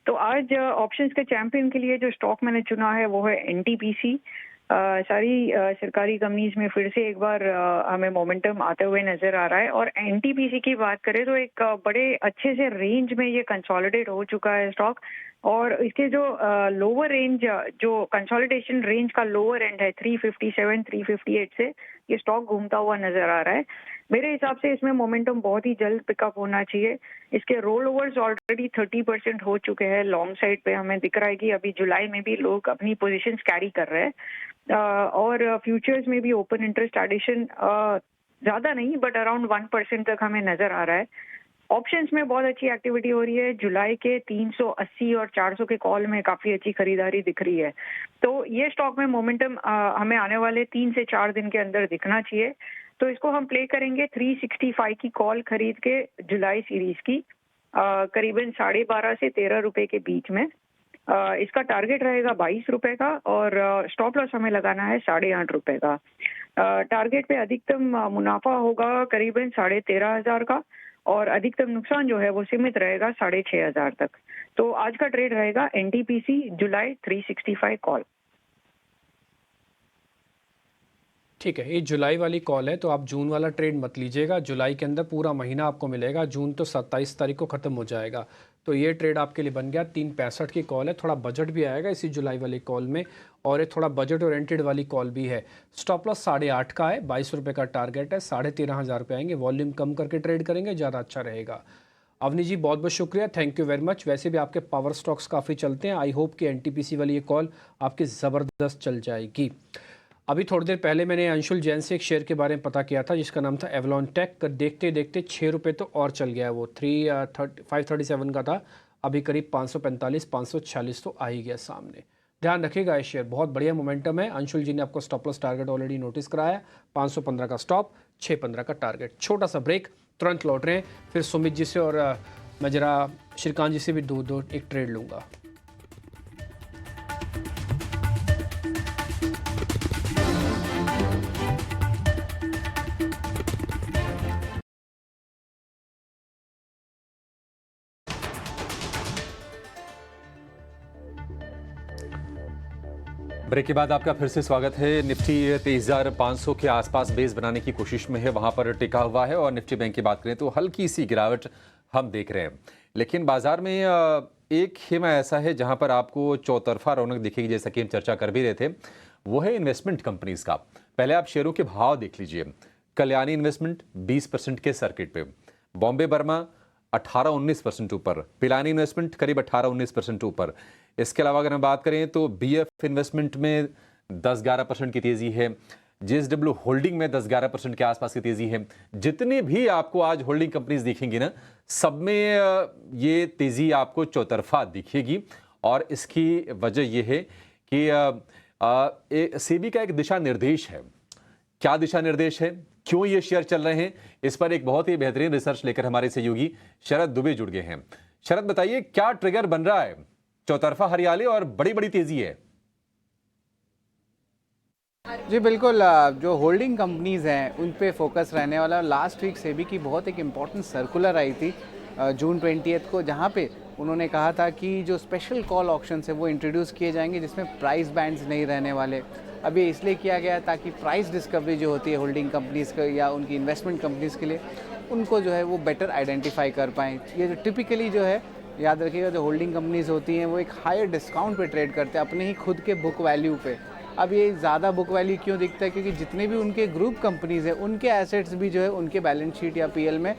तो आज ऑप्शंस के चैंपियन के लिए जो स्टॉक मैंने चुना है वो है एनटीपीसी। सारी सरकारी कंपनीज में फिर से एक बार हमें मोमेंटम आते हुए नजर आ रहा है। और एनटीपीसी की बात करें तो एक बड़े अच्छे से रेंज में ये कंसोलिडेट हो चुका है स्टॉक। और इसके जो लोअर रेंज, जो कंसोलिडेशन रेंज का लोअर एंड है 357 358 से ये स्टॉक घूमता हुआ नजर आ रहा है। मेरे हिसाब से इसमें मोमेंटम बहुत ही जल्द पिकअप होना चाहिए। इसके रोल ओवर्स ऑलरेडी 30% हो चुके हैं। लॉन्ग साइड पे हमें दिख रहा है कि अभी जुलाई में भी लोग अपनी पोजीशंस कैरी कर रहे हैं। और फ्यूचर्स में भी ओपन इंटरेस्ट एडिशन ज्यादा नहीं बट अराउंड 1% तक हमें नजर आ रहा है। ऑप्शंस में बहुत अच्छी एक्टिविटी हो रही है। जुलाई के 380 और 400 के कॉल में काफी अच्छी खरीदारी दिख रही है। तो ये स्टॉक में मोमेंटम हमें आने वाले 3 से 4 दिन के अंदर दिखना चाहिए। तो इसको हम प्ले करेंगे 365 की कॉल खरीद के जुलाई सीरीज की, करीबन 12.5 से 13 रुपए के बीच में। इसका टारगेट रहेगा 22 रुपए का और स्टॉप लॉस हमें लगाना है 8.5 रुपए का। टारगेट पे अधिकतम मुनाफा होगा करीबन 13,500 का और अधिकतम नुकसान जो है वो सीमित रहेगा 6,500 तक। तो आज का ट्रेड रहेगा एनटीपीसी जुलाई 365 कॉल। ठीक है, ये जुलाई वाली कॉल है तो आप जून वाला ट्रेड मत लीजिएगा। जुलाई के अंदर पूरा महीना आपको मिलेगा, जून तो 27 तारीख को ख़त्म हो जाएगा। तो ये ट्रेड आपके लिए बन गया। 365 की कॉल है, थोड़ा बजट भी आएगा इसी जुलाई वाली कॉल में और ये थोड़ा बजट ओरिएंटेड वाली कॉल भी है। स्टॉप लॉस 8.5 का है, 22 रुपये का टारगेट है, 13,500 रुपये आएंगे। वॉल्यूम कम करके ट्रेड करेंगे, ज़्यादा अच्छा रहेगा। अवनी जी बहुत बहुत शुक्रिया, थैंक यू वेरी मच। वैसे भी आपके पावर स्टॉक्स काफ़ी चलते हैं, आई होप कि एनटीपीसी वाली ये कॉल आपकी ज़बरदस्त चल जाएगी। अभी थोड़ी देर पहले मैंने अंशुल जैन से एक शेयर के बारे में पता किया था जिसका नाम था एवलॉन टेक। देखते देखते 6 रुपये तो और चल गया है, वो 537 का था, अभी करीब 545 546 तो आ ही गया सामने। ध्यान रखिएगा, ये शेयर बहुत बढ़िया मोमेंटम है। अंशुल जी ने आपको stop loss target already notice कराया, 515 का स्टॉप, 615 का टारगेट। छोटा सा ब्रेक, तुरंत लौट रहे हैं, फिर सुमित जी से और मैं जरा श्रीकांत जी से भी दो एक ट्रेड लूँगा। ब्रेक के बाद आपका फिर से स्वागत है। निफ्टी 23,500 के आसपास बेस बनाने की कोशिश में है, वहां पर टिका हुआ है। और निफ्टी बैंक की बात करें तो हल्की सी गिरावट हम देख रहे हैं, लेकिन बाजार में एक खेमा ऐसा है जहां पर आपको चौतरफा रौनक दिखेगी, जैसा कि हम चर्चा कर भी रहे थे। वो है इन्वेस्टमेंट कंपनीज का। पहले आप शेयरों के भाव देख लीजिए। कल्याणी इन्वेस्टमेंट 20% के सर्किट पे, बॉम्बे बर्मा 18-19% ऊपर, पिलानी इन्वेस्टमेंट करीब 18-19% ऊपर। इसके अलावा अगर हम बात करें तो बीएफ इन्वेस्टमेंट में 10-11% की तेजी है। जेएसडब्ल्यू होल्डिंग में 10-11% के आसपास की तेजी है। जितनी भी आपको आज होल्डिंग कंपनीज दिखेंगी ना, सब में ये तेजी आपको चौतरफा दिखेगी। और इसकी वजह यह है कि सेबी का एक दिशा निर्देश है। क्या दिशा निर्देश है, क्यों ये शेयर चल रहे हैं, इस पर एक बहुत ही बेहतरीन रिसर्च लेकर हमारे सहयोगी शरद दुबे जुड़ गए हैं। शरद, बताइए क्या ट्रिगर बन रहा है? चौतरफा हरियाली और बड़ी बड़ी तेजी है। जी बिल्कुल, जो होल्डिंग कंपनीज हैं उन पे फोकस रहने वाला। लास्ट वीक सेबी की बहुत एक इम्पॉर्टेंट सर्कुलर आई थी जून 20 को, जहाँ पे उन्होंने कहा था कि जो स्पेशल कॉल ऑप्शन है वो इंट्रोड्यूस किए जाएंगे जिसमें प्राइस बैंड्स नहीं रहने वाले। अब ये इसलिए किया गया ताकि प्राइस डिस्कवरी जो होती है होल्डिंग कंपनीज़ का या उनकी इन्वेस्टमेंट कंपनीज़ के लिए, उनको जो है वो बेटर आइडेंटिफाई कर पाएँ। ये जो टिपिकली जो है, याद रखिएगा, जो होल्डिंग कंपनीज़ होती हैं वो एक हायर डिस्काउंट पे ट्रेड करते हैं अपने ही खुद के बुक वैल्यू पे। अब ये ज़्यादा बुक वैल्यू क्यों दिखता है? क्योंकि जितने भी उनके ग्रुप कंपनीज़ हैं उनके एसेट्स भी जो है उनके बैलेंस शीट या पीएल में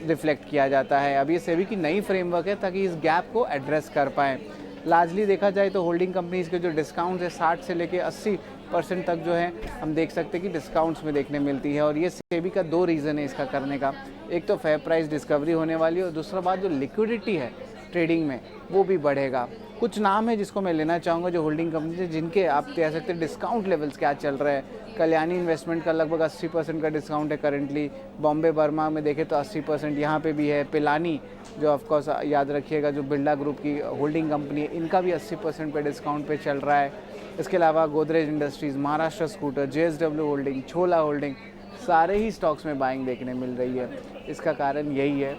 रिफ्लेक्ट किया जाता है। अब ये सेबी की नई फ्रेमवर्क है ताकि इस गैप को एड्रेस कर पाएँ। लार्जली देखा जाए तो होल्डिंग कंपनीज़ के जो डिस्काउंट्स है 60 से लेके 80% तक जो है हम देख सकते हैं कि डिस्काउंट्स में देखने मिलती है। और ये सेबी का 2 रीज़न है इसका करने का। एक तो फेयर प्राइस डिस्कवरी होने वाली है और दूसरा बात जो लिक्विडिटी है ट्रेडिंग में वो भी बढ़ेगा। कुछ नाम है जिसको मैं लेना चाहूँगा जो होल्डिंग कंपनी है जिनके आप कह सकते हैं डिस्काउंट लेवल्स क्या चल रहे हैं। कल्याणी इन्वेस्टमेंट का लगभग 80% का डिस्काउंट है करंटली। बॉम्बे बर्मा में देखें तो 80% यहाँ पे भी है। पिलानी जो ऑफकोर्स याद रखिएगा जो बिरला ग्रुप की होल्डिंग कंपनी है, इनका भी 80% पे डिस्काउंट पे चल रहा है। इसके अलावा Godrej industries, Maharashtra scooter, JSW holding, छोला होल्डिंग, सारे ही स्टॉक्स में बाइंग देखने मिल रही है। इसका कारण यही है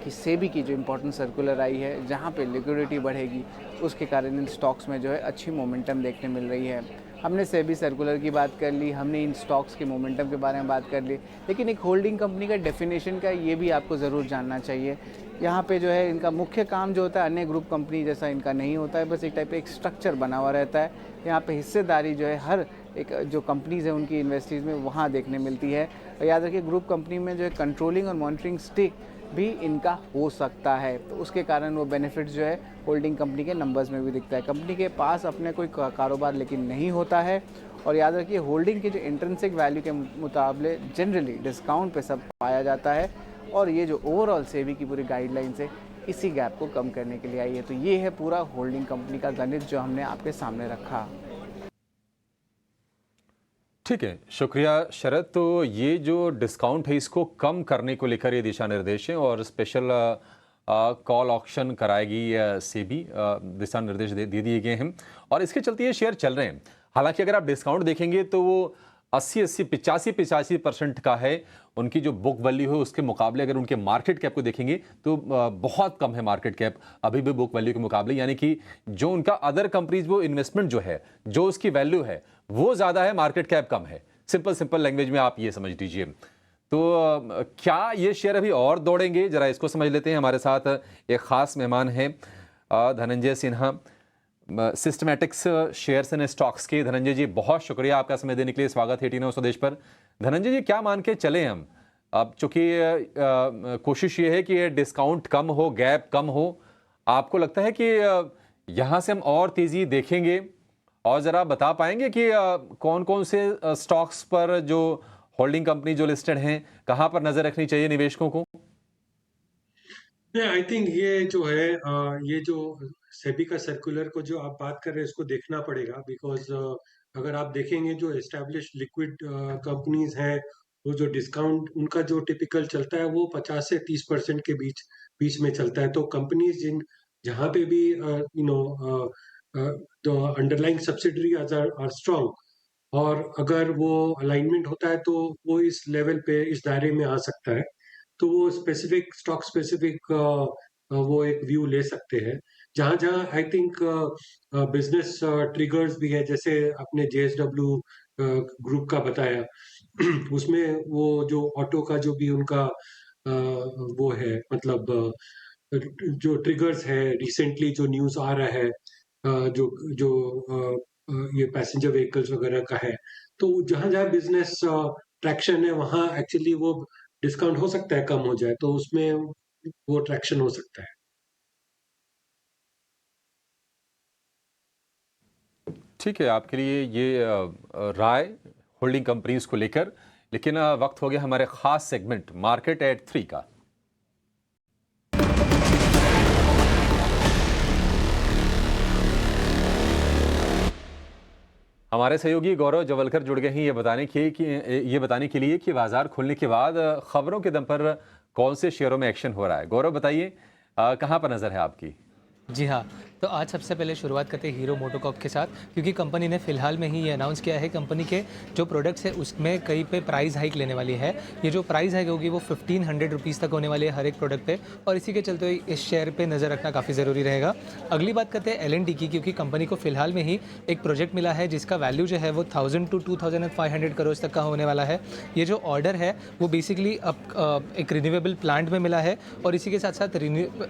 कि सेबी की जो इम्पोर्टेंट सर्कुलर आई है जहाँ पे लिक्विडिटी बढ़ेगी, उसके कारण इन स्टॉक्स में जो है अच्छी मोमेंटम देखने मिल रही है। हमने सेबी सर्कुलर की बात कर ली, हमने इन स्टॉक्स के मोमेंटम के बारे में बात कर ली, लेकिन एक होल्डिंग कंपनी का डेफिनेशन का ये भी आपको ज़रूर जानना चाहिए। यहाँ पे जो है इनका मुख्य काम जो होता है अन्य ग्रुप कंपनी जैसा इनका नहीं होता है, बस एक टाइप एक स्ट्रक्चर बना हुआ रहता है। यहाँ पे हिस्सेदारी जो है हर एक जो कंपनीज़ है उनकी इन्वेस्टीज में वहाँ देखने मिलती है। और याद रखिए ग्रुप कंपनी में जो है कंट्रोलिंग और मॉनिटरिंग स्टेक भी इनका हो सकता है, तो उसके कारण वो बेनिफिट्स जो है होल्डिंग कंपनी के नंबर्स में भी दिखता है। कंपनी के पास अपने कोई कारोबार लेकिन नहीं होता है। और याद रखिए होल्डिंग के जो इंट्रिंसिक वैल्यू के मुताबिक जनरली डिस्काउंट पे सब पाया जाता है। और ये जो ओवरऑल सेबी की पूरी गाइडलाइंस है इसी गैप को कम करने के लिए आई है। तो ये है पूरा होल्डिंग कंपनी का गणित जो हमने आपके सामने रखा। ठीक है, शुक्रिया शरद। तो ये जो डिस्काउंट है इसको कम करने को लेकर ये दिशा निर्देश है और स्पेशल कॉल ऑक्शन कराएगी सेबी, दिशा निर्देश दे दिए गए हैं और इसके चलते ये शेयर चल रहे हैं। हालांकि अगर आप डिस्काउंट देखेंगे तो वो 80-80, 85% का है। उनकी जो बुक वैल्यू है उसके मुकाबले अगर उनके मार्केट कैप को देखेंगे तो बहुत कम है मार्केट कैप अभी भी बुक वैल्यू के मुकाबले। यानी कि जो उनका अदर कंपनीज वो इन्वेस्टमेंट जो है, जो उसकी वैल्यू है वो ज़्यादा है, मार्केट कैप कम है। सिंपल लैंग्वेज में आप ये समझ लीजिए। तो क्या ये शेयर अभी और दौड़ेंगे, जरा इसको समझ लेते हैं। हमारे साथ एक खास मेहमान है Dhananjay Sinha, Systematix shares and stocks के। धनंजय जी, बहुत शुक्रिया आपका समय देने के लिए। स्वागत है टीनो स्वदेश पर। धनंजय जी, क्या मान के चले हम? अब चूंकि कोशिश ये है कि डिस्काउंट कम हो, गैप कम हो, आपको लगता है कि यहाँ से हम और तेजी देखेंगे? और जरा बता पाएंगे कि कौन कौन से स्टॉक्स पर जो होल्डिंग कंपनी जो लिस्टेड हैं, कहाँ पर नजर रखनी चाहिए निवेशकों को? आई थिंक ये जो है ये जो सेबी का सर्कुलर को जो आप बात कर रहे हैं इसको देखना पड़ेगा। बिकॉज अगर आप देखेंगे जो एस्टेब्लिश लिक्विड कंपनीज हैं वो जो डिस्काउंट उनका जो टिपिकल चलता है वो 50 से 30% के बीच बीच में चलता है। तो कंपनीज जिन जहाँ पे भी the underlying subsidiary are strong और अगर वो अलाइनमेंट होता है तो वो इस लेवल पे इस दायरे में आ सकता है। तो वो स्पेसिफिक स्टॉक स्पेसिफिक वो एक व्यू ले सकते हैं। जहाँ जहाँ आई थिंक बिजनेस ट्रिगर्स भी है, जैसे आपने JSW ग्रुप का बताया, उसमें वो जो ऑटो का जो भी उनका वो है, मतलब जो ट्रिगर्स है, रिसेंटली जो न्यूज़ आ रहा है, जो जो ये पैसेंजर व्हीकल्स वगैरह का है, तो जहाँ जहाँ बिजनेस ट्रैक्शन है वहाँ एक्चुअली वो डिस्काउंट हो सकता है, कम हो जाए, तो उसमें वो ट्रैक्शन हो सकता है। ठीक है, आपके लिए ये राय होल्डिंग कंपनीज को लेकर। लेकिन वक्त हो गया हमारे खास सेगमेंट मार्केट एट 3 का। हमारे सहयोगी गौरव जवलकर जुड़ गए हैं ये बताने के लिए कि बाजार खुलने के बाद खबरों के दम पर कौन से शेयरों में एक्शन हो रहा है। गौरव बताइए, कहाँ पर नजर है आपकी? जी हाँ, तो आज सबसे पहले शुरुआत करते हैं हीरो मोटोकॉर्प के साथ, क्योंकि कंपनी ने फ़िलहाल में ही ये अनाउंस किया है कंपनी के जो प्रोडक्ट्स है उसमें कहीं पे प्राइस हाइक लेने वाली है। ये जो प्राइस हाइक होगी वो 1500 रुपीज़ तक होने वाली है हर एक प्रोडक्ट पे, और इसी के चलते हुए इस शेयर पे नज़र रखना काफ़ी ज़रूरी रहेगा। अगली बात करते हैं L&T की, क्योंकि कंपनी को फ़िलहाल में ही एक प्रोजेक्ट मिला है जिसका वैल्यू जो है वो 1000 to 2500 करोड़ तक का होने वाला है। ये जो ऑर्डर है वो बेसिकली अब एक रिन्यूएबल प्लांट में मिला है, और इसी के साथ साथ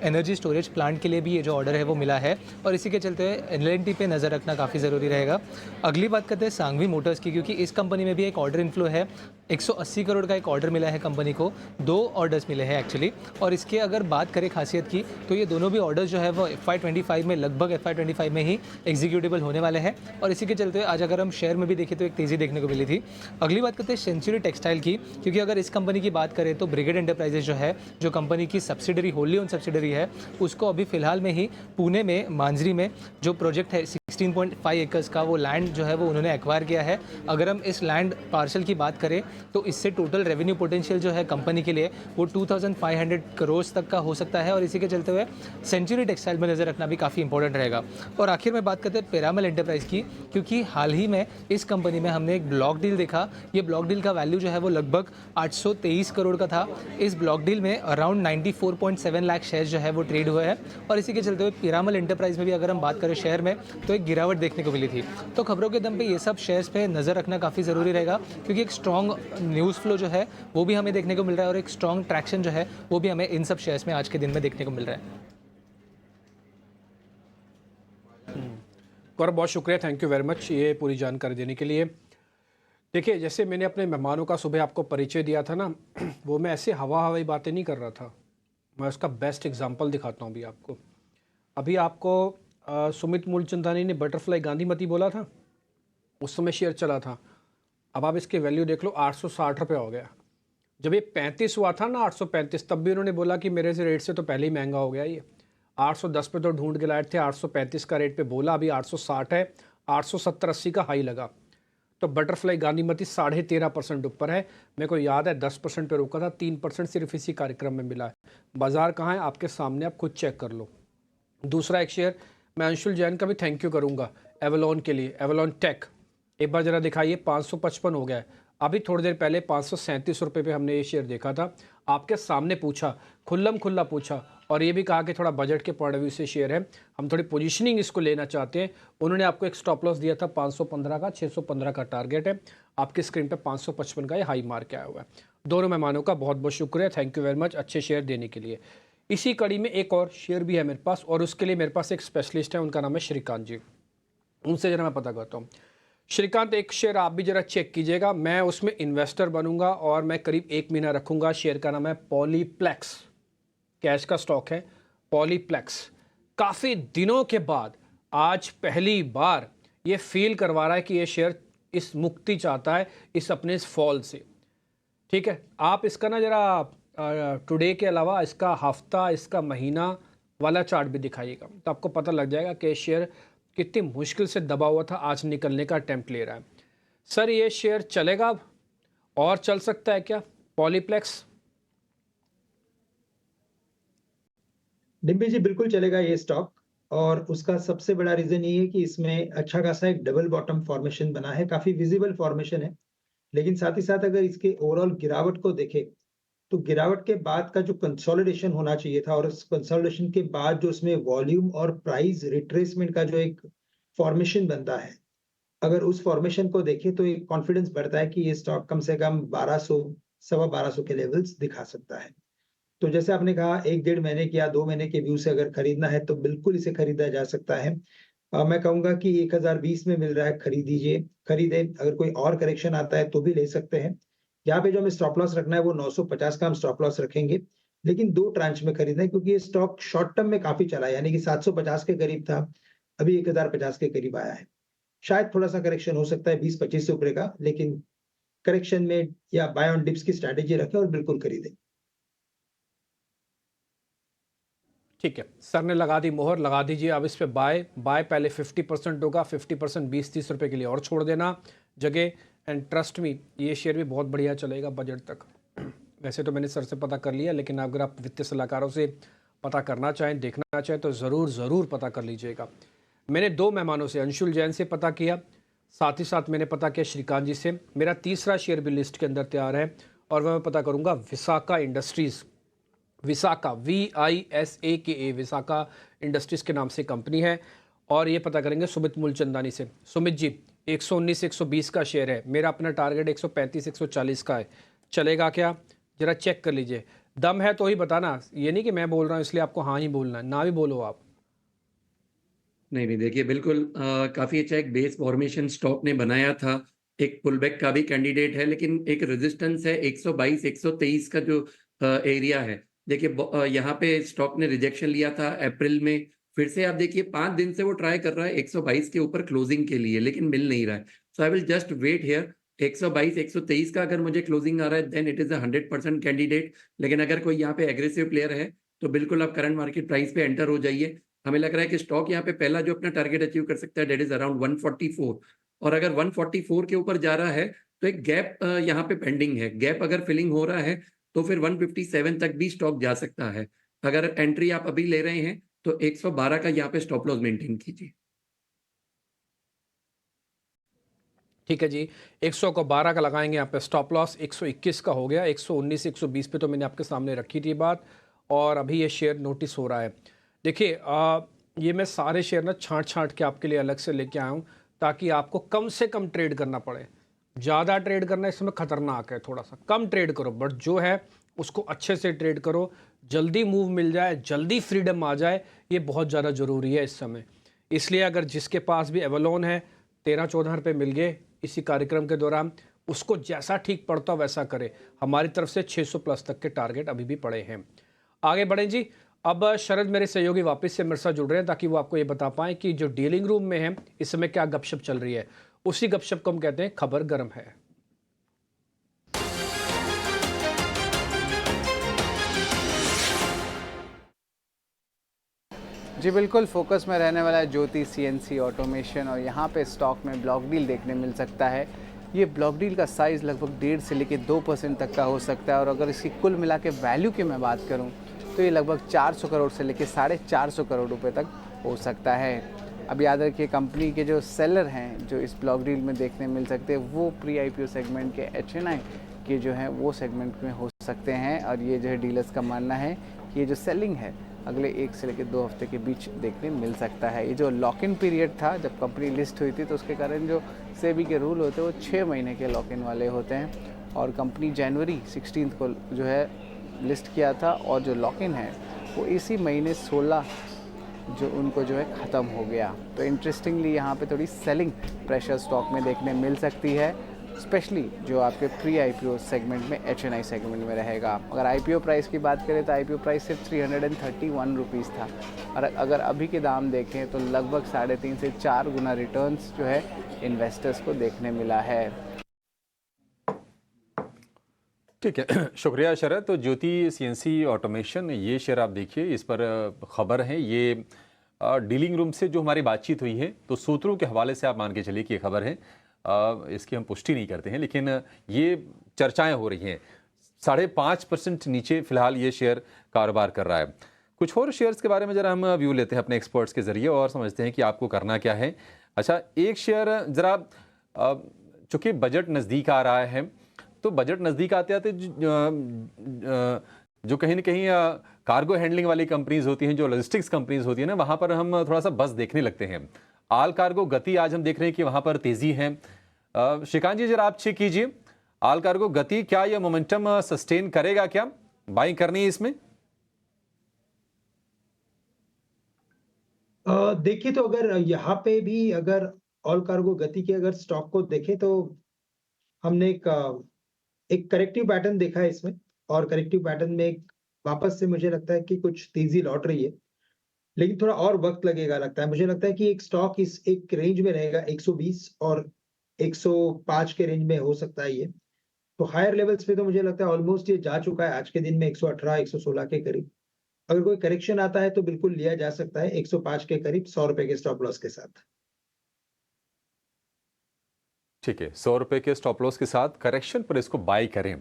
एनर्जी स्टोरेज प्लांट के लिए भी ये जो ऑर्डर है वो मिला है, और इसी के चलते L&T पे नज़र रखना काफ़ी ज़रूरी रहेगा। अगली बात करते हैं सांघवी मोटर्स की, क्योंकि इस कंपनी में भी एक ऑर्डर इनफ्लो है। 180 करोड़ का एक ऑर्डर मिला है कंपनी को, 2 ऑर्डर्स मिले हैं एक्चुअली। और इसके अगर बात करें खासियत की, तो ये दोनों भी ऑर्डर्स जो है वो FY25 में, लगभग FY25 में ही एग्जीक्यूटिबल होने वाले हैं, और इसी के चलते आज अगर हम शेयर में भी देखें तो एक तेज़ी देखने को मिली थी। अगली बात करते हैं सेंचुरी टेक्सटाइल की, क्योंकि अगर इस कंपनी की बात करें तो ब्रिगेड एंटरप्राइजेज जो है, जो कंपनी की सब्सिडरी, होली ओन सब्सिडरी है, उसको अभी फ़िलहाल में ही पुणे में मांजरी में जो प्रोजेक्ट है 16.5 एकर्स का, वो लैंड जो है वो उन्होंने एक्वायर किया है। अगर हम इस लैंड पार्सल की बात करें तो इससे टोटल रेवेन्यू पोटेंशियल जो है कंपनी के लिए वो 2500 करोड़ तक का हो सकता है, और इसी के चलते हुए सेंचुरी टेक्सटाइल में नज़र रखना भी काफ़ी इंपॉर्टेंट रहेगा। और आखिर में बात करते हैं पिरामल एंटरप्राइज की, क्योंकि हाल ही में इस कंपनी में हमने एक ब्लॉक डील देखा। ये ब्लॉक डील का वैल्यू जो है वो लगभग 823 करोड़ का था। इस ब्लॉक डील में अराउंड 94.7 लाख शेयर जो है वो ट्रेड हुए हैं, और इसी के चलते हुए पिरामल एंटरप्राइज में भी अगर हम बात करें शेयर में, तो एक गिरावट देखने को मिली थी। तो खबरों के दम पे ये सब शेयर्स पे नज़र रखना काफ़ी ज़रूरी रहेगा, क्योंकि एक स्ट्रॉन्ग न्यूज़ फ्लो जो है वो भी हमें देखने को मिल रहा है, और एक स्ट्रॉन्ग ट्रैक्शन जो है वो भी हमें इन सब शेयर्स में आज के दिन में देखने को मिल रहा है। गौरव, बहुत शुक्रिया, थैंक यू वेरी मच ये पूरी जानकारी देने के लिए। देखिए, जैसे मैंने अपने मेहमानों का सुबह आपको परिचय दिया था ना, वो मैं ऐसे हवाई बातें नहीं कर रहा था, मैं उसका बेस्ट एग्जांपल दिखाता हूँ अभी आपको। अभी आपको सुमित मूलचंदानी ने बटरफ्लाई गांधीमती बोला था, उस समय शेयर चला था। अब आप इसके वैल्यू देख लो, 860 रुपये हो गया। जब ये 35 हुआ था ना, 835, तब भी उन्होंने बोला कि मेरे से रेट से तो पहले ही महंगा हो गया ये। 810 पे तो ढूंढ के लाए थे, 835 का रेट पे बोला, अभी 860 है, 870-80 का हाई लगा। तो बटरफ्लाई गांधीमती 13.5% ऊपर है। मेरे को याद है 10% पे रुका था, 3% सिर्फ इसी कार्यक्रम में मिला है। बाजार कहाँ है आपके सामने, आप खुद चेक कर लो। दूसरा एक शेयर मैं अंशुल जैन का भी थैंक यू करूँगा एवलॉन के लिए, एवलॉन टेक। एक बार ज़रा दिखाइए, 555 हो गया है। अभी थोड़ी देर पहले 537 रुपये पे हमने ये शेयर देखा था, आपके सामने पूछा, खुल्ला पूछा, और ये भी कहा कि थोड़ा बजट के पॉइंट ऑफ व्यू से शेयर है, हम थोड़ी पोजीशनिंग इसको लेना चाहते हैं। उन्होंने आपको एक स्टॉप लॉस दिया था 515 का, 615 का टारगेट है। आपकी स्क्रीन पे 555 का ये हाई मार्क आया हुआ है। दोनों मेहमानों का बहुत बहुत शुक्रिया, थैंक यू वेरी मच अच्छे शेयर देने के लिए। इसी कड़ी में एक और शेयर भी है मेरे पास, और उसके लिए मेरे पास एक स्पेशलिस्ट है, उनका नाम है श्रीकांत जी। उनसे ज़रा मैं पता करता हूँ। श्रीकांत, एक शेयर आप भी ज़रा चेक कीजिएगा, मैं उसमें इन्वेस्टर बनूंगा और मैं करीब 1 महीना रखूंगा। शेयर का नाम है पॉलीप्लेक्स, कैश का स्टॉक है पॉलीप्लेक्स। काफ़ी दिनों के बाद आज पहली बार ये फील करवा रहा है कि ये शेयर इस मुक्ति चाहता है इस अपने इस फॉल से। ठीक है, आप इसका ना ज़रा टुडे के अलावा इसका हफ्ता, इसका महीना वाला चार्ट भी दिखाइएगा, तो आपको पता लग जाएगा कि शेयर कितनी मुश्किल से दबा हुआ था, आज निकलने का अटेम्प्ट ले रहा है। सर, ये शेयर चलेगा अब और चल सकता है क्या पॉलीप्लेक्स? डिम्पी जी, बिल्कुल चलेगा ये स्टॉक, और उसका सबसे बड़ा रीजन ये है कि इसमें अच्छा खासा एक डबल बॉटम फॉर्मेशन बना है, काफी विजिबल फॉर्मेशन है। लेकिन साथ ही साथ अगर इसके ओवरऑल गिरावट को देखें तो गिरावट के बाद का जो कंसोलिडेशन होना चाहिए था और उस कंसोलिडेशन के बाद जो उसमें वॉल्यूम और प्राइस रिट्रेसमेंट का जो एक फॉर्मेशन बनता है, अगर उस फॉर्मेशन को देखें तो एक कॉन्फिडेंस बढ़ता है कि ये स्टॉक कम से कम 1200 सवा 1200 के लेवल्स दिखा सकता है। तो जैसे आपने कहा 1 डेढ़ महीने के या 2 महीने के व्यू से अगर खरीदना है तो बिल्कुल इसे खरीदा जा सकता है। मैं कहूंगा कि 1020 में मिल रहा है, खरीदे। अगर कोई और करेक्शन आता है तो भी ले सकते हैं। यहाँ पे जो हमें स्टॉप लॉस रखना है वो 950 का हम स्टॉप लॉस रखेंगे, लेकिन 2 ट्रांच में खरीदना है क्योंकि ये स्टॉक शॉर्ट टर्म में काफी चला है, यानी कि 750 के करीब था, अभी 1050 के करीब आया है। शायद थोड़ा सा करेक्शन हो सकता है 20-25 से ऊपर का, लेकिन करेक्शन में या बाय ऑन डिप्स की स्ट्रैटेजी रखें और बिल्कुल खरीदें। ठीक है, सर ने लगा दी मोहर, लगा दीजिए अब इस पे बाय पहले 50% होगा, 50% 20-30 रुपए के लिए और छोड़ देना जगह। एंड ट्रस्ट मी, ये शेयर भी बहुत बढ़िया चलेगा बजट तक। वैसे तो मैंने सर से पता कर लिया, लेकिन अगर आप वित्तीय सलाहकारों से पता करना चाहें, देखना चाहें तो ज़रूर पता कर लीजिएगा। मैंने 2 मेहमानों से, अंशुल जैन से पता किया, साथ ही साथ मैंने पता किया श्रीकांत जी से। मेरा तीसरा शेयर भी लिस्ट के अंदर तैयार है और वह मैं पता करूँगा Visaka industries. Visaka VISAKA, Visaka industries के नाम से कंपनी है, और ये पता करेंगे सुमित मूलचंदानी से। सुमित जी, 119-120 का शेयर है, मेरा अपना टारगेट 135-140 का है, चलेगा क्या? जरा चेक कर लीजिए, दम है तो ही बताना, ये नहीं कि मैं बोल रहा हूँ इसलिए आपको हाँ ही बोलना है, ना भी बोलो आप। नहीं, देखिए बिल्कुल काफ़ी अच्छा एक बेस फॉर्मेशन स्टॉक ने बनाया था, एक पुलबैक का भी कैंडिडेट है, लेकिन एक रेजिस्टेंस है 122-123 का जो एरिया है। देखिए यहाँ पे स्टॉक ने रिजेक्शन लिया था अप्रैल में, फिर से आप देखिए 5 दिन से वो ट्राई कर रहा है 122 के ऊपर क्लोजिंग के लिए, लेकिन मिल नहीं रहा है। So I will just wait here, 122-123 का अगर मुझे क्लोजिंग आ रहा है then it is a 100% candidate. लेकिन अगर कोई यहाँ पे एग्रेसिव प्लेयर है तो बिल्कुल आप करंट मार्केट प्राइस पे एंटर हो जाइए। हमें लग रहा है कि स्टॉक यहाँ पे पहला जो अपना टारगेट अचीव कर सकता है दैट इज़ अराउंड 144, और अगर 144 के ऊपर जा रहा है तो एक गैप यहाँ पे पेंडिंग है। गैप अगर फिलिंग हो रहा है तो फिर 157 तक भी स्टॉक जा सकता है। अगर एंट्री आप अभी ले रहे हैं तो 112 का यहाँ पे स्टॉप लॉस मेंटेन कीजिए। ठीक है जी, 112 का लगाएंगे यहाँ पे स्टॉप लॉस। 121 का हो गया, 119-120 पे तो मैंने आपके सामने रखी थी बात, और अभी ये शेयर नोटिस हो रहा है। देखिए ये मैं सारे शेयर ना छांट के आपके लिए अलग से लेके आया हूँ, ताकि आपको कम से कम ट्रेड करना पड़े। ज़्यादा ट्रेड करना इसमें खतरनाक है, थोड़ा सा कम ट्रेड करो, बट जो है उसको अच्छे से ट्रेड करो, जल्दी मूव मिल जाए, जल्दी फ्रीडम आ जाए, ये बहुत ज़्यादा ज़रूरी है इस समय। इसलिए अगर जिसके पास भी एवलॉन है 13-14 रुपये मिल गए इसी कार्यक्रम के दौरान, उसको जैसा ठीक पड़ता वैसा करे। हमारी तरफ से 600 प्लस तक के टारगेट अभी भी पड़े हैं। आगे बढ़ें जी। अब शरद मेरे सहयोगी वापस से मेरे साथ जुड़ रहे हैं ताकि वो आपको ये बता पाएँ कि जो डीलिंग रूम में है इस समय क्या गपशप चल रही है। उसी गपशप को हम कहते हैं खबर गर्म है। जी बिल्कुल, फोकस में रहने वाला है ज्योति CNC ऑटोमेशन, और यहाँ पे स्टॉक में ब्लॉक डील देखने मिल सकता है। ये ब्लॉक डील का साइज़ लगभग 1.5 से लेकर 2% तक का हो सकता है, और अगर इसकी कुल मिला के वैल्यू की मैं बात करूँ तो ये लगभग 400 करोड़ से लेकर 450 करोड़ रुपए तक हो सकता है। अब याद रखिए, कंपनी के जो सेलर हैं जो इस ब्लॉक डील में देखने मिल सकते हैं वो प्री IPO सेगमेंट के HNI के जो हैं वो सेगमेंट में हो सकते हैं, और ये जो है डीलर्स का मानना है कि ये जो सेलिंग है अगले 1 से लेकर 2 हफ्ते के बीच देखने मिल सकता है। ये जो लॉक इन पीरियड था जब कंपनी लिस्ट हुई थी, तो उसके कारण जो सेबी के रूल होते हैं वो 6 महीने के लॉक इन वाले होते हैं, और कंपनी जनवरी 16 को जो है लिस्ट किया था, और जो लॉक इन है वो इसी महीने 16 जो उनको जो है ख़त्म हो गया। तो इंटरेस्टिंगली यहाँ पे थोड़ी सेलिंग प्रेशर स्टॉक में देखने मिल सकती है, स्पेशली जो आपके प्री IPO सेगमेंट में HNI सेगमेंट में रहेगा। अगर IPO प्राइस की बात करें तो IPO प्राइस सिर्फ 331 रुपीज़ था, और अगर अभी के दाम देखें तो लगभग 3.5 से 4 गुना रिटर्न्स जो है इन्वेस्टर्स को देखने मिला है। ठीक है, शुक्रिया शरद। तो ज्योति CNC ऑटोमेशन, ये शेयर आप देखिए, इस पर खबर है, ये डीलिंग रूम से जो हमारी बातचीत हुई है तो सूत्रों के हवाले से आप मान के चलिए कि ये खबर है, इसकी हम पुष्टि नहीं करते हैं, लेकिन ये चर्चाएं हो रही हैं। 5.5% नीचे फिलहाल ये शेयर कारोबार कर रहा है। कुछ और शेयर्स के बारे में ज़रा हम व्यू लेते हैं अपने एक्सपर्ट्स के ज़रिए और समझते हैं कि आपको करना क्या है। अच्छा, एक शेयर ज़रा, चूँकि बजट नज़दीक आ रहा है तो बजट नज़दीक आते आते जो कहीं ना कहीं कार्गो हैंडलिंग वाली कंपनीज होती हैं, जो लॉजिस्टिक्स कंपनीज होती हैं ना, वहाँ पर हम थोड़ा सा बस देखने लगते हैं। आल कार्गो गति आज हम देख रहे हैं कि वहाँ पर तेज़ी है। श्रीकांत जी जरा आप चेक कीजिए, आल कार्गो गति क्या यह मोमेंटम सस्टेन करेगा, क्या बाइंग करनी है इसमें? देखिए, तो अगर यहाँ पे भी अगर ऑल कार्गो गति के अगर स्टॉक को देखें तो हमने एक करेक्टिव पैटर्न देखा है इसमें, और करेक्टिव पैटर्न में एक वापस से मुझे लगता है कि कुछ तेजी लौट रही है, लेकिन थोड़ा और वक्त लगेगा लगता है। मुझे लगता है कि एक स्टॉक इस एक रेंज में रहेगा, 120 और 105 के रेंज में हो सकता है ये। तो हायर लेवल्स पे तो मुझे लगता है ऑलमोस्ट ये जा चुका है आज के दिन में 118 116 के करीब। अगर कोई करेक्शन आता है तो बिल्कुल लिया जा सकता है 105 के करीब, 100 रुपए के स्टॉप लॉस के साथ। ठीक है, 100 रुपए के स्टॉप लॉस के साथ करेक्शन पर इसको बाई करें।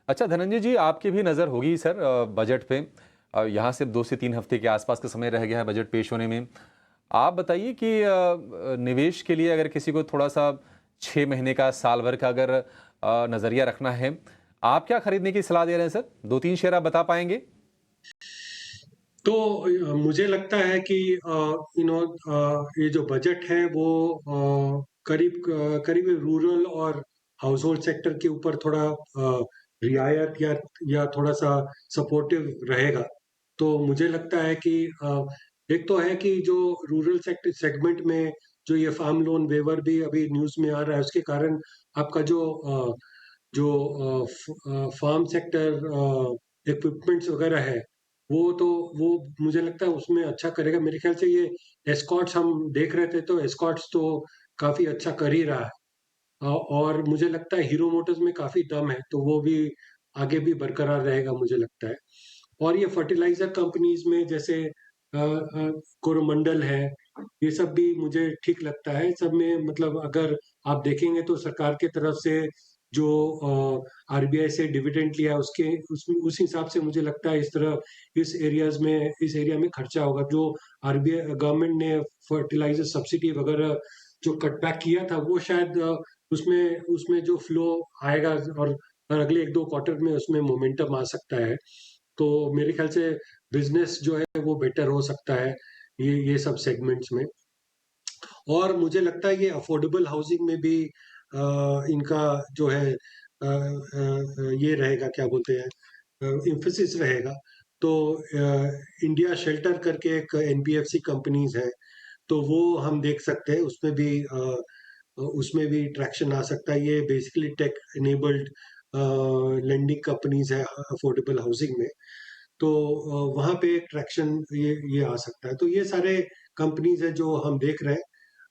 अच्छा धनंजय जी, आपकी भी नज़र होगी सर बजट पे, यहाँ से 2 से 3 हफ्ते के आसपास का समय रह गया है बजट पेश होने में। आप बताइए कि निवेश के लिए अगर किसी को थोड़ा सा 6 महीने का, साल भर का अगर नज़रिया रखना है, आप क्या खरीदने की सलाह दे रहे हैं सर? 2-3 शेयर आप बता पाएंगे? तो मुझे लगता है कि ये जो बजट है वो करीब करीब रूरल और हाउस होल्ड सेक्टर के ऊपर थोड़ा रियायत या थोड़ा सा सपोर्टिव रहेगा। तो मुझे लगता है कि एक तो है कि जो रूरल सेक्टर सेगमेंट में जो ये फार्म लोन वेवर भी अभी न्यूज़ में आ रहा है, उसके कारण आपका जो फार्म सेक्टर इक्विपमेंट्स वगैरह है, वो मुझे लगता है उसमें अच्छा करेगा। मेरे ख्याल से ये एस्कॉर्ट्स हम देख रहे थे, तो एस्कॉर्ट्स तो काफी अच्छा कर ही रहा है। और मुझे लगता है हीरो मोटर्स में काफी दम है, तो वो भी आगे भी बरकरार रहेगा मुझे लगता है। और ये फर्टिलाइजर कंपनीज में जैसे कोरोमंडल है, ये सब भी मुझे ठीक लगता है। सब में मतलब अगर आप देखेंगे तो सरकार की तरफ से जो आरबीआई से डिविडेंड लिया है, उस हिसाब से मुझे लगता है इस एरिया में खर्चा होगा। जो आरबीआई गवर्नमेंट ने फर्टिलाइजर सब्सिडी वगैरह जो कटबैक किया था, वो शायद उसमें जो फ्लो आएगा, और अगले 1-2 क्वार्टर में उसमें मोमेंटम आ सकता है। तो मेरे ख्याल से बिजनेस जो है वो बेटर हो सकता है ये सब सेगमेंट्स में। और मुझे लगता है ये अफोर्डेबल हाउसिंग में भी इनका जो है ये रहेगा, क्या बोलते हैं, इम्फेसिस रहेगा। तो इंडिया शेल्टर करके एक एनबीएफसी कंपनीज है, तो वो हम देख सकते हैं, उसमें भी ट्रैक्शन आ सकता है। ये basically tech enabled lending companies है अफोर्डेबल हाउसिंग में, तो वहाँ पे एक ट्रैक्शन ये आ सकता है। तो ये सारे कंपनीज है जो हम देख रहे हैं।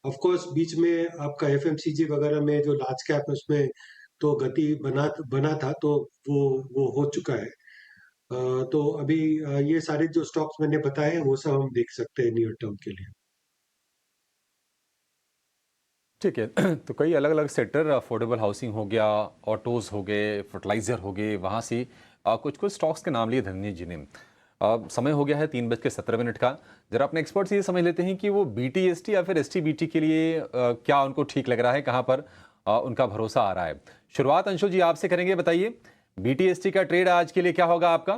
ऑफ कोर्स बीच में आपका एफएमसीजी वगैरह में जो लार्ज कैप है, उसमें तो गति बना था, तो वो हो चुका है। तो अभी ये सारे जो स्टॉक्स मैंने बताए हैं वो सब हम देख सकते हैं नियर टर्म के लिए। ठीक है, तो कई अलग अलग सेक्टर, अफोर्डेबल हाउसिंग हो गया, ऑटोज़ हो गए, फर्टिलाइज़र हो गए, वहाँ से कुछ कुछ स्टॉक्स के नाम लिए धन्य जी ने। समय हो गया है 3:17 का। जरा अपने एक्सपर्ट से ये समझ लेते हैं कि वो बीटीएसटी या फिर एसटीबीटी के लिए क्या उनको ठीक लग रहा है, कहाँ पर उनका भरोसा आ रहा है। शुरुआत अंशु जी आपसे करेंगे, बताइए बीटीएसटी का ट्रेड आज के लिए क्या होगा आपका?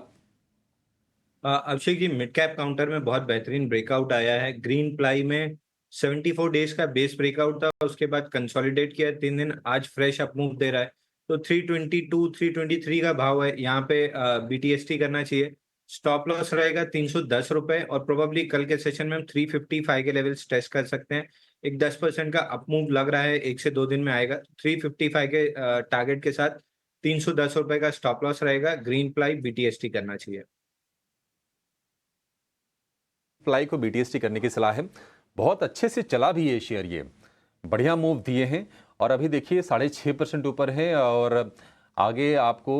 Abhishek ji, mid cap counter में बहुत बेहतरीन ब्रेकआउट आया है। ग्रीन प्लाई में 74 डेज का बेस ब्रेकआउट था, उसके बाद कंसोलिडेट किया 3 दिन, आज फ्रेश अप मूव दे रहा है। तो 322 323 का भाव है, यहाँ पे बीटीएसटी करना चाहिए। स्टॉप लॉस रहेगा 310 रुपए, और प्रोबेबली कल के सेशन में हम 355 के लेवल्स टेस्ट कर सकते हैं। एक 10% का अप मूव लग रहा है, 1 से 2 दिन में आएगा। 355 के टारगेट के साथ 310 रुपए का स्टॉप लॉस रहेगा। ग्रीन प्लाई बीटीएसटी करना चाहिए। प्लाई को बीटीएसटी करने की सलाह है। बहुत अच्छे से चला भी ये शेयर, ये बढ़िया मूव दिए हैं, और अभी देखिए 6.5% ऊपर है, और आगे आपको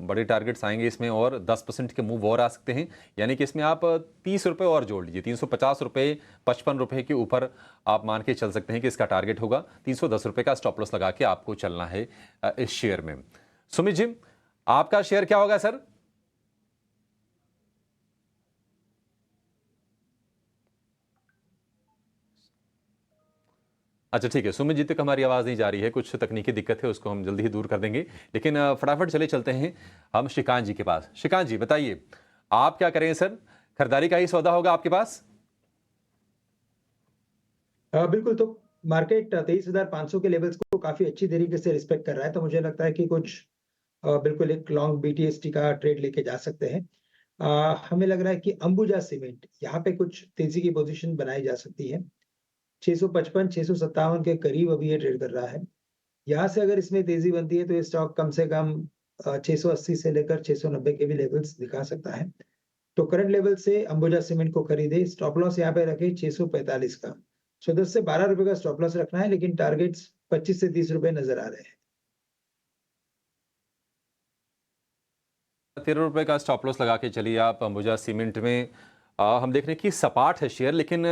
बड़े टारगेट्स आएंगे इसमें, और 10% के मूव और आ सकते हैं। यानी कि इसमें आप 30 रुपये और जोड़ लीजिए, 350 रुपये, 55 रुपये के ऊपर आप मान के चल सकते हैं कि इसका टारगेट होगा। 310 रुपये का स्टॉप लॉस लगा के आपको चलना है इस शेयर में। सुमित जी, आपका शेयर क्या होगा सर? अच्छा ठीक है, सुमित जी तक हमारी आवाज़ नहीं जा रही है, कुछ तकनीकी दिक्कत है, उसको हम जल्दी ही दूर कर देंगे। लेकिन फटाफट चलते हैं हम श्रीकांत जी के पास। श्रीकांत जी बताइए, आप क्या करें सर? खरीदारी का ही सौदा होगा आपके पास? बिल्कुल, तो मार्केट 23,500 के लेवल्स को काफ़ी अच्छी तरीके से रिस्पेक्ट कर रहा है, तो मुझे लगता है कि कुछ बिल्कुल एक लॉन्ग बीटीएसटी का ट्रेड लेके जा सकते हैं। हमें लग रहा है कि अंबुजा सीमेंट यहाँ पे कुछ तेज़ी की पोज़ीशन बनाई जा सकती है। 655, 657 के करीब अभी ये ट्रेड कर रहा है। यहाँ से अगर इसमें तेज़ी बनती है तो ये स्टॉक कम से कम 680 से लेकर 690 के भी लेवल्स दिखा सकता है। तो करंट लेवल से अंबुजा सीमेंट को खरीदे, स्टॉप लॉस यहाँ पे रखें 645 का। सो 10 से 12 रुपए का स्टॉप लॉस रखना है, लेकिन टारगेट्स 25 से 30 रुपए नजर आ रहे हैं। 13 रुपए का स्टॉप लॉस लगा के चलिए आप अंबुजा सीमेंट में। हम देख रहे हैं कि सपाट है शेयर, लेकिन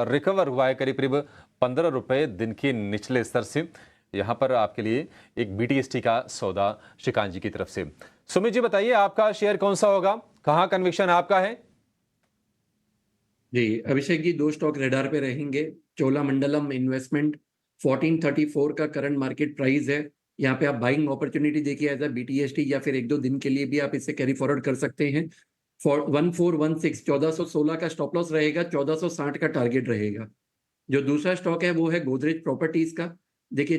रिकवर हुआ है करीब करीब 15 रुपए दिन के निचले स्तर से। यहाँ पर आपके लिए एक बीटीएसटी का सौदा श्रीकांत जी की तरफ से। सुमित जी बताइए, आपका शेयर कौन सा होगा? कहाँ कन्विक्शन आपका है? जी अभिषेक जी, दो स्टॉक रेडार पे रहेंगे। चोलामंडलम इन्वेस्टमेंट 1434 का करंट मार्केट प्राइस है। यहाँ पे आप बाइंग अपॉर्चुनिटी देखिए एज अ बीटीएसटी, या फिर 1-2 दिन के लिए भी आप इसे कैरी फॉरवर्ड कर सकते हैं। 1416 1416 का स्टॉप लॉस रहेगा, 1460 का टारगेट रहेगा। जो दूसरा स्टॉक है वो है गोदरेज प्रॉपर्टीज का। देखिए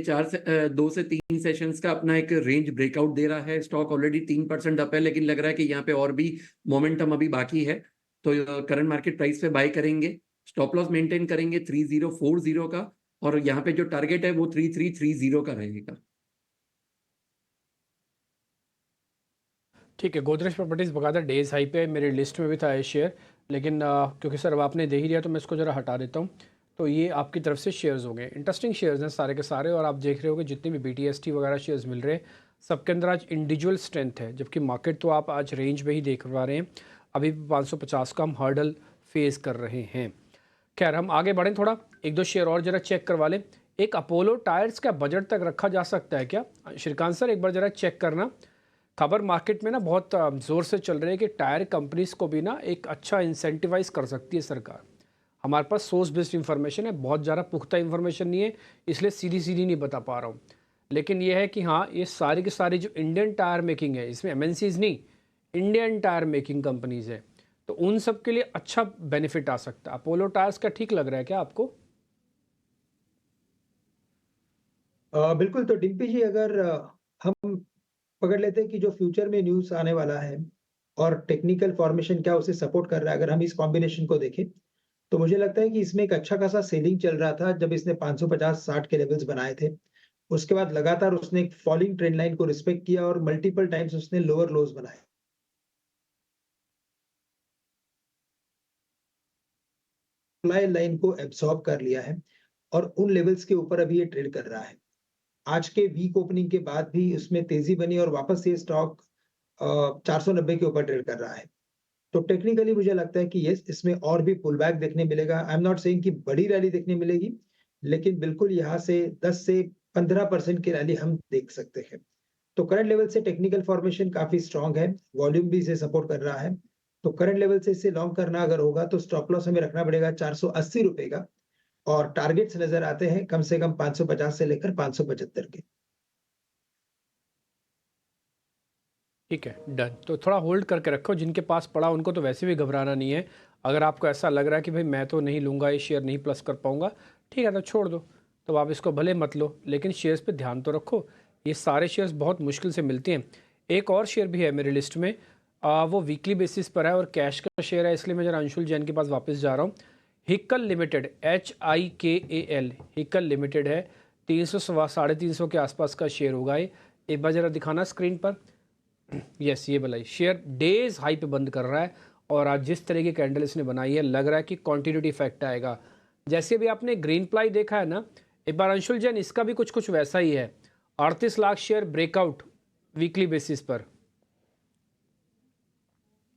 2 से 3 सेशंस का अपना एक रेंज ब्रेकआउट दे रहा है। स्टॉक ऑलरेडी 3% अप है, लेकिन लग रहा है कि यहाँ पे और भी मोमेंटम अभी बाकी है, तो करंट मार्केट प्राइस पे बाय करेंगे। स्टॉप लॉस मेंटेन करेंगे 3040 का, और यहाँ पे जो टारगेट है वो 3330 का रहेगा। ठीक है, गोदरेज प्रॉपर्टीज़ बकायदा डेज हाई पे मेरी लिस्ट में भी था ये शेयर, लेकिन क्योंकि सर अब आपने दे ही दिया तो मैं इसको ज़रा हटा देता हूँ। तो ये आपकी तरफ से शेयर्स हो गए। इंटरेस्टिंग शेयर्स हैं सारे के सारे, और आप देख रहे हो कि जितने भी बीटीएसटी वगैरह शेयर्स मिल रहे हैं सबके अंदर आज इंडिविजुअल स्ट्रेंथ है, जबकि मार्केट तो आप आज रेंज में ही देख पा रहे हैं। अभी भी 550 का हम हर्डल फेस कर रहे हैं। खैर हम आगे बढ़ें, थोड़ा एक दो शेयर और ज़रा चेक करवा लें। एक अपोलो टायर्स का बजट तक रखा जा सकता है क्या? श्रीकांत सर एक बार ज़रा चेक करना। खबर मार्केट में ना बहुत ज़ोर से चल रही है कि टायर कंपनीज़ को भी ना एक अच्छा इंसेंटिवाइज कर सकती है सरकार। हमारे पास सोर्स बेस्ड इंफॉर्मेशन है, बहुत ज़्यादा पुख्ता इंफॉर्मेशन नहीं है, इसलिए सीधी सीधी नहीं बता पा रहा हूँ। लेकिन यह है कि हाँ, ये सारी की सारी जो इंडियन टायर मेकिंग है, इसमें एमएनसीज नहीं, इंडियन टायर मेकिंग कंपनीज़ है, तो उन सब के लिए अच्छा बेनिफिट आ सकता है। अपोलो टायर्स का ठीक लग रहा है क्या आपको? बिल्कुल, तो डिम्पी जी अगर हम पकड़ लेते हैं कि जो फ्यूचर में न्यूज़ आने वाला है और टेक्निकल फॉर्मेशन क्या उसे सपोर्ट कर रहा है, अगर हम इस कॉम्बिनेशन को देखें, तो मुझे लगता है कि इसमें एक अच्छा खासा सेलिंग चल रहा था जब इसने 550-60 के लेवल्स बनाए थे। उसके बाद लगातार उसने एक फॉलिंग ट्रेंड लाइन को रिस्पेक्ट किया और मल्टीपल टाइम्स उसने लोअर लोज बनाए। सप्लाई लाइन को एब्सॉर्ब कर लिया है और उन लेवल्स के ऊपर अभी ये ट्रेड कर रहा है। आज के वीक ओपनिंग के बाद भी उसमें तेजी बनी और वापस ये स्टॉक 490 के ऊपर ट्रेड कर रहा है। तो टेक्निकली मुझे लगता है कि यस, इसमें और भी पुल बैक देखने मिलेगा। आई एम नॉट सेइंग कि बड़ी रैली देखने मिलेगी, लेकिन बिल्कुल यहाँ से 10 से 15% की रैली हम देख सकते हैं। तो करंट लेवल से टेक्निकल फॉर्मेशन काफी स्ट्रांग है, वॉल्यूम भी इसे सपोर्ट कर रहा है। तो करंट लेवल से इसे लॉन्ग करना अगर होगा तो स्टॉप लॉस हमें रखना पड़ेगा 480 रुपए का, और टारगेट्स नजर आते हैं कम से कम 550 से लेकर 575 के। ठीक है, डन। तो थोड़ा होल्ड करके रखो, जिनके पास पड़ा उनको तो वैसे भी घबराना नहीं है। अगर आपको ऐसा लग रहा है कि भाई मैं तो नहीं लूँगा, ये शेयर नहीं प्लस कर पाऊँगा, ठीक है तो छोड़ दो, तो आप इसको भले मत लो, लेकिन शेयर्स पे ध्यान तो रखो। ये सारे शेयर्स बहुत मुश्किल से मिलते हैं। एक और शेयर भी है मेरी लिस्ट में, वो वीकली बेसिस पर है और कैश का शेयर है, इसलिए मैं जरा अंशुल जैन के पास वापस जा रहा हूँ। हिक्कल लिमिटेड, HIKAL, हिक्कल लिमिटेड है। 300-350 के आसपास का शेयर होगा ये। एक बार ज़रा दिखाना स्क्रीन पर। यस, ये भलाई शेयर डेज हाई पे बंद कर रहा है, और आज जिस तरह की कैंडल इसने बनाई है लग रहा है कि कॉन्टिन्यूटी इफेक्ट आएगा। जैसे भी आपने ग्रीन प्लाई देखा है ना, एक बार अंशुल जैन इसका भी कुछ कुछ वैसा ही है। 38 lakh share breakout weekly basis पर।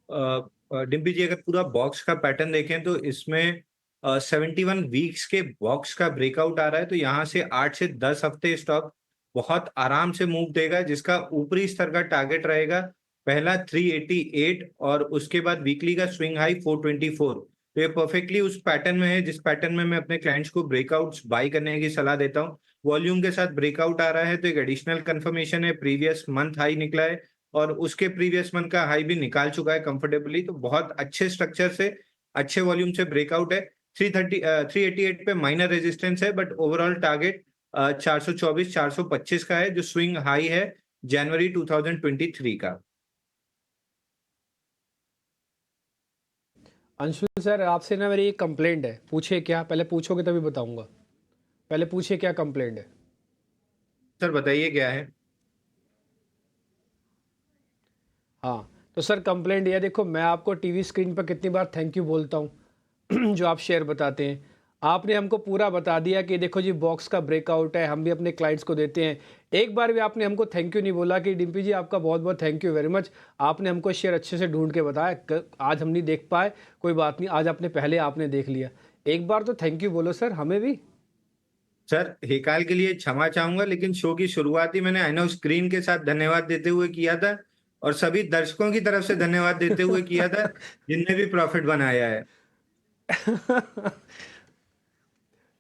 डिम्पी जी अगर पूरा बॉक्स का पैटर्न देखें तो इसमें 71 वीक्स के बॉक्स का ब्रेकआउट आ रहा है, तो यहाँ से 8 से 10 हफ्ते स्टॉक बहुत आराम से मूव देगा, जिसका ऊपरी स्तर का टारगेट रहेगा पहला 388 और उसके बाद वीकली का स्विंग हाई 424। तो ये परफेक्टली उस पैटर्न में है जिस पैटर्न में मैं अपने क्लाइंट्स को ब्रेकआउट्स बाय करने की सलाह देता हूँ। वॉल्यूम के साथ ब्रेकआउट आ रहा है तो एक एडिशनल कंफर्मेशन है, प्रीवियस मंथ हाई निकला है और उसके प्रीवियस मंथ का हाई भी निकाल चुका है कंफर्टेबली। तो बहुत अच्छे स्ट्रक्चर से, अच्छे वॉल्यूम से ब्रेकआउट है। 388 पे माइनर रेजिस्टेंस है, बट ओवरऑल टारगेट 424 425 का है, जो स्विंग हाई है जनवरी 2023 का। अंशुल सर, आपसे ना मेरी एक कंप्लेंट है। पूछिए क्या? पहले पूछोगे तभी बताऊंगा। पहले पूछिए क्या कंप्लेंट है। सर बताइए क्या है। हाँ, तो सर कंप्लेंट ये देखो, मैं आपको टीवी स्क्रीन पर कितनी बार थैंक यू बोलता हूँ जो आप शेयर बताते हैं। आपने हमको पूरा बता दिया कि देखो जी बॉक्स का ब्रेकआउट है, हम भी अपने क्लाइंट्स को देते हैं। एक बार भी आपने हमको थैंक यू नहीं बोला कि डिम्पी जी आपका बहुत बहुत थैंक यू वेरी मच, आपने हमको शेयर अच्छे से ढूंढ के बताया। आज हम नहीं देख पाए, कोई बात नहीं, आज आपने देख लिया। एक बार तो थैंक यू बोलो सर हमें भी। सर हेकाल के लिए क्षमा चाहूंगा, लेकिन शो की शुरुआत ही मैंने आई नो स्क्रीन के साथ धन्यवाद देते हुए किया था और सभी दर्शकों की तरफ से धन्यवाद देते हुए किया था जिनने भी प्रॉफिट बनाया है।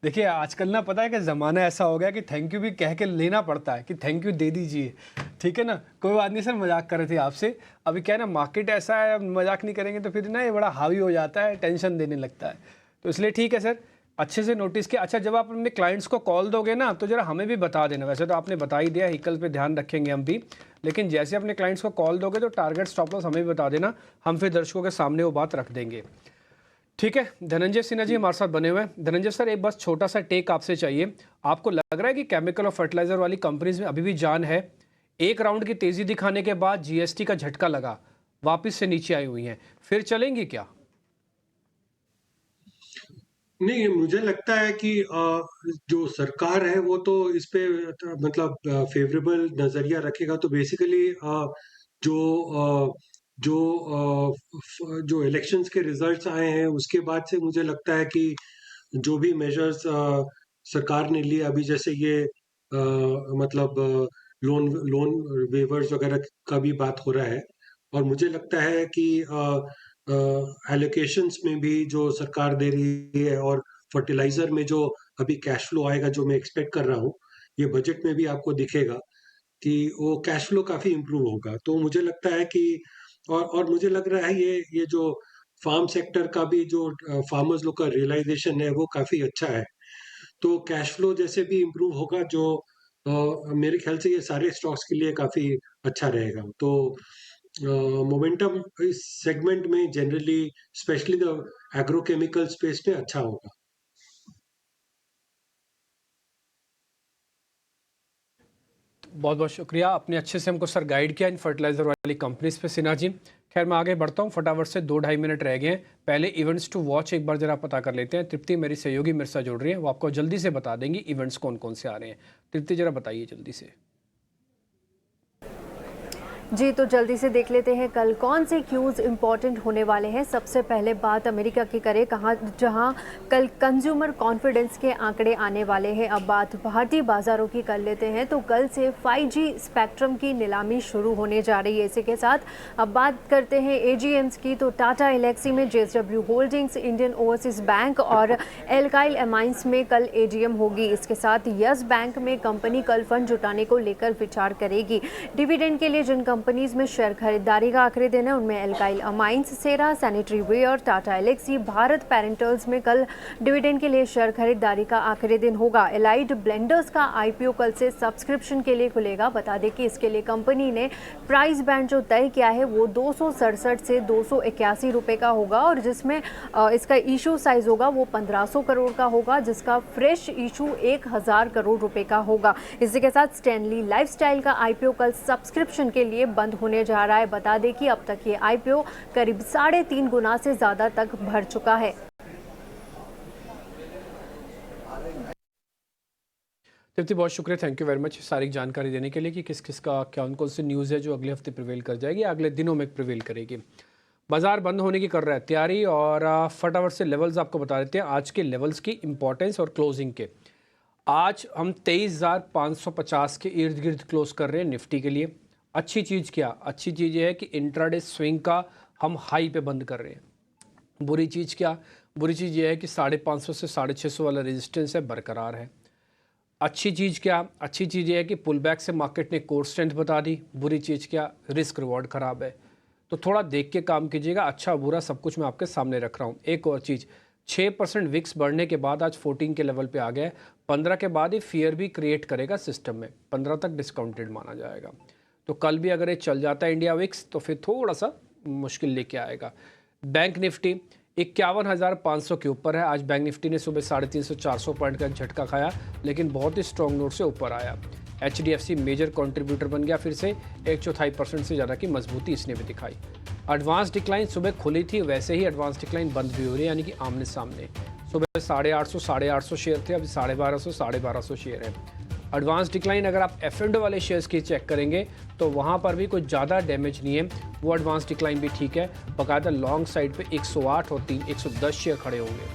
देखिए आजकल ना पता है कि ज़माना ऐसा हो गया कि थैंक यू भी कह के लेना पड़ता है कि थैंक यू दे दीजिए, ठीक है ना। कोई बात नहीं सर, मजाक कर रहे थे आपसे। अभी क्या है ना, मार्केट ऐसा है, मजाक नहीं करेंगे तो फिर ना ये बड़ा हावी हो जाता है, टेंशन देने लगता है। तो इसलिए ठीक है सर, अच्छे से नोटिस किया। अच्छा, जब आप अपने क्लाइंट्स को कॉल दोगे ना तो जरा हमें भी बता देना। वैसे तो आपने बता ही दिया, हिकल पे ध्यान रखेंगे हम भी, लेकिन जैसे अपने क्लाइंट्स को कॉल दोगे तो टारगेट स्टॉप लॉस हमें भी बता देना, हम फिर दर्शकों के सामने वो बात रख देंगे। ठीक है, धनंजय सिन्हा जी हमारे साथ बने हुए हैं। धनंजय सर, एक बस छोटा सा टेक आपसे चाहिए। आपको लग रहा है कि केमिकल और फर्टिलाइजर वाली कंपनीज में अभी भी जान है? एक राउंड की तेजी दिखाने के बाद जीएसटी का झटका लगा, वापस से नीचे आई हुई हैं, फिर चलेंगी क्या? नहीं, मुझे लगता है कि जो सरकार है वो तो इस पे मतलब फेवरेबल नजरिया रखेगा। तो बेसिकली जो अ, जो जो इलेक्शंस के रिजल्ट्स आए हैं उसके बाद से मुझे लगता है कि जो भी मेजर्स सरकार ने लिए अभी, जैसे ये मतलब लोन लोन वेवर्स वगैरह का भी बात हो रहा है। और मुझे लगता है कि एलोकेशंस में भी जो सरकार दे रही है और फर्टिलाइजर में जो अभी कैश फ्लो आएगा जो मैं एक्सपेक्ट कर रहा हूँ, ये बजट में भी आपको दिखेगा कि वो कैश फ्लो काफी इम्प्रूव होगा। तो मुझे लगता है कि और मुझे लग रहा है ये जो फार्म सेक्टर का भी जो फार्मर्स लोग का रियलाइजेशन है वो काफी अच्छा है। तो कैश फ्लो जैसे भी इम्प्रूव होगा, जो मेरे ख्याल से ये सारे स्टॉक्स के लिए काफी अच्छा रहेगा। तो मोमेंटम इस सेगमेंट में generally, specially the agrochemical space में अच्छा होगा। बहुत बहुत शुक्रिया, आपने अच्छे से हमको सर गाइड किया इन फर्टिलाइजर वाली कंपनीज पे। सिन्हा जी, खैर मैं आगे बढ़ता हूँ, फटाफट से 2-2.5 मिनट रह गए हैं। पहले इवेंट्स टू वॉच एक बार जरा पता कर लेते हैं। तृप्ति मेरी सहयोगी मेरे साथ जुड़ रही है, वो आपको जल्दी से बता देंगी इवेंट्स कौन कौन से आ रहे हैं। तृप्ति जरा बताइए जल्दी से। जी, तो जल्दी से देख लेते हैं कल कौन से क्यूज़ इंपॉर्टेंट होने वाले हैं। सबसे पहले बात अमेरिका की करें, जहां कल कंज्यूमर कॉन्फिडेंस के आंकड़े आने वाले हैं। अब बात भारतीय बाजारों की कर लेते हैं, तो कल से 5G स्पेक्ट्रम की नीलामी शुरू होने जा रही है। इसी के साथ अब बात करते हैं एजीएम्स की, तो टाटा एलेक्सी में JSW holdings, Indian overseas bank और एल्काइल अमाइंस में कल एजीएम होगी। इसके साथ यस बैंक में कंपनी कल फंड जुटाने को लेकर विचार करेगी। डिविडेंड के लिए जिन कंपनीज में शेयर खरीदारी का आखिरी दिन है उनमें alkyl amines, Cera sanitary ware, Tata Elxsi, Bharat parenterals में कल डिविडेंड के लिए शेयर खरीदारी का आखिरी दिन होगा। एलाइड ब्लेंडर्स का IPO कल से सब्सक्रिप्शन के लिए खुलेगा। बता दें कि इसके लिए कंपनी ने प्राइस बैंड जो तय किया है वो 267 से 281 रुपये का होगा और जिसमें इसका इशू साइज होगा वो 1500 करोड़ का होगा, जिसका फ्रेश इशू 1000 करोड़ रुपए का होगा। इसी के साथ स्टैनली लाइफस्टाइल का IPO कल सब्सक्रिप्शन के लिए बंद होने जा रहा है। बता दें कि अब तक ये IPO करीब 3.5 गुना से ज्यादा तक भर चुका है। तृप्ति, बहुत शुक्रिया, थैंक यू वेरी मच सारी जानकारी देने के लिए कि किस किस का कौन कौन सी न्यूज़ है जो अगले हफ्ते प्रिवेल कर जाएगी, अगले दिनों में प्रिवेल करेगी। बाजार बंद होने की कर रहा है तैयारी और फटाफट से लेवल्स आपको बता देते हैं, आज के लेवल्स की इंपॉर्टेंस और क्लोजिंग के। आज हम 23,550 के इर्द गिर्द क्लोज कर रहे हैं निफ्टी के लिए। अच्छी चीज़ क्या? अच्छी चीज़ ये है कि इंट्राडे स्विंग का हम हाई पे बंद कर रहे हैं। बुरी चीज़ क्या? बुरी चीज़ ये है कि 550 से 650 वाला रेजिस्टेंस है बरकरार है। अच्छी चीज़ क्या? अच्छी चीज़ ये है कि पुल बैक से मार्केट ने कोर स्ट्रेंथ बता दी। बुरी चीज़ क्या? रिस्क रिवॉर्ड ख़राब है। तो थोड़ा देख के काम कीजिएगा, अच्छा बुरा सब कुछ मैं आपके सामने रख रहा हूँ। एक और चीज़, 6% विक्स बढ़ने के बाद आज 14 के लेवल पे आ गया है। 15 के बाद ही फियर भी क्रिएट करेगा सिस्टम में, 15 तक डिस्काउंटेड माना जाएगा। तो कल भी अगर ये चल जाता है इंडिया विक्स तो फिर थोड़ा सा मुश्किल लेके आएगा। बैंक निफ्टी 51,500 के ऊपर है। आज बैंक निफ्टी ने सुबह 350-400 पॉइंट का झटका खाया, लेकिन बहुत ही स्ट्रॉन्ग नोट से ऊपर आया। HDFC मेजर कंट्रीब्यूटर बन गया फिर से, 1/4% से ज़्यादा की मजबूती इसने भी दिखाई। एडवांस डिक्लाइन सुबह खुली थी, वैसे ही एडवांस डिक्लाइन बंद भी हो रही है, यानी कि आमने सामने। सुबह 850 शेयर थे, अभी 1250 शेयर है। एडवांस डिक्लाइन अगर आप F&O वाले शेयर्स की चेक करेंगे तो वहाँ पर भी कुछ ज़्यादा डैमेज नहीं है, वो एडवांस डिक्लाइन भी ठीक है। बाकायदा लॉन्ग साइड पे 108 और 110 शेयर खड़े होंगे।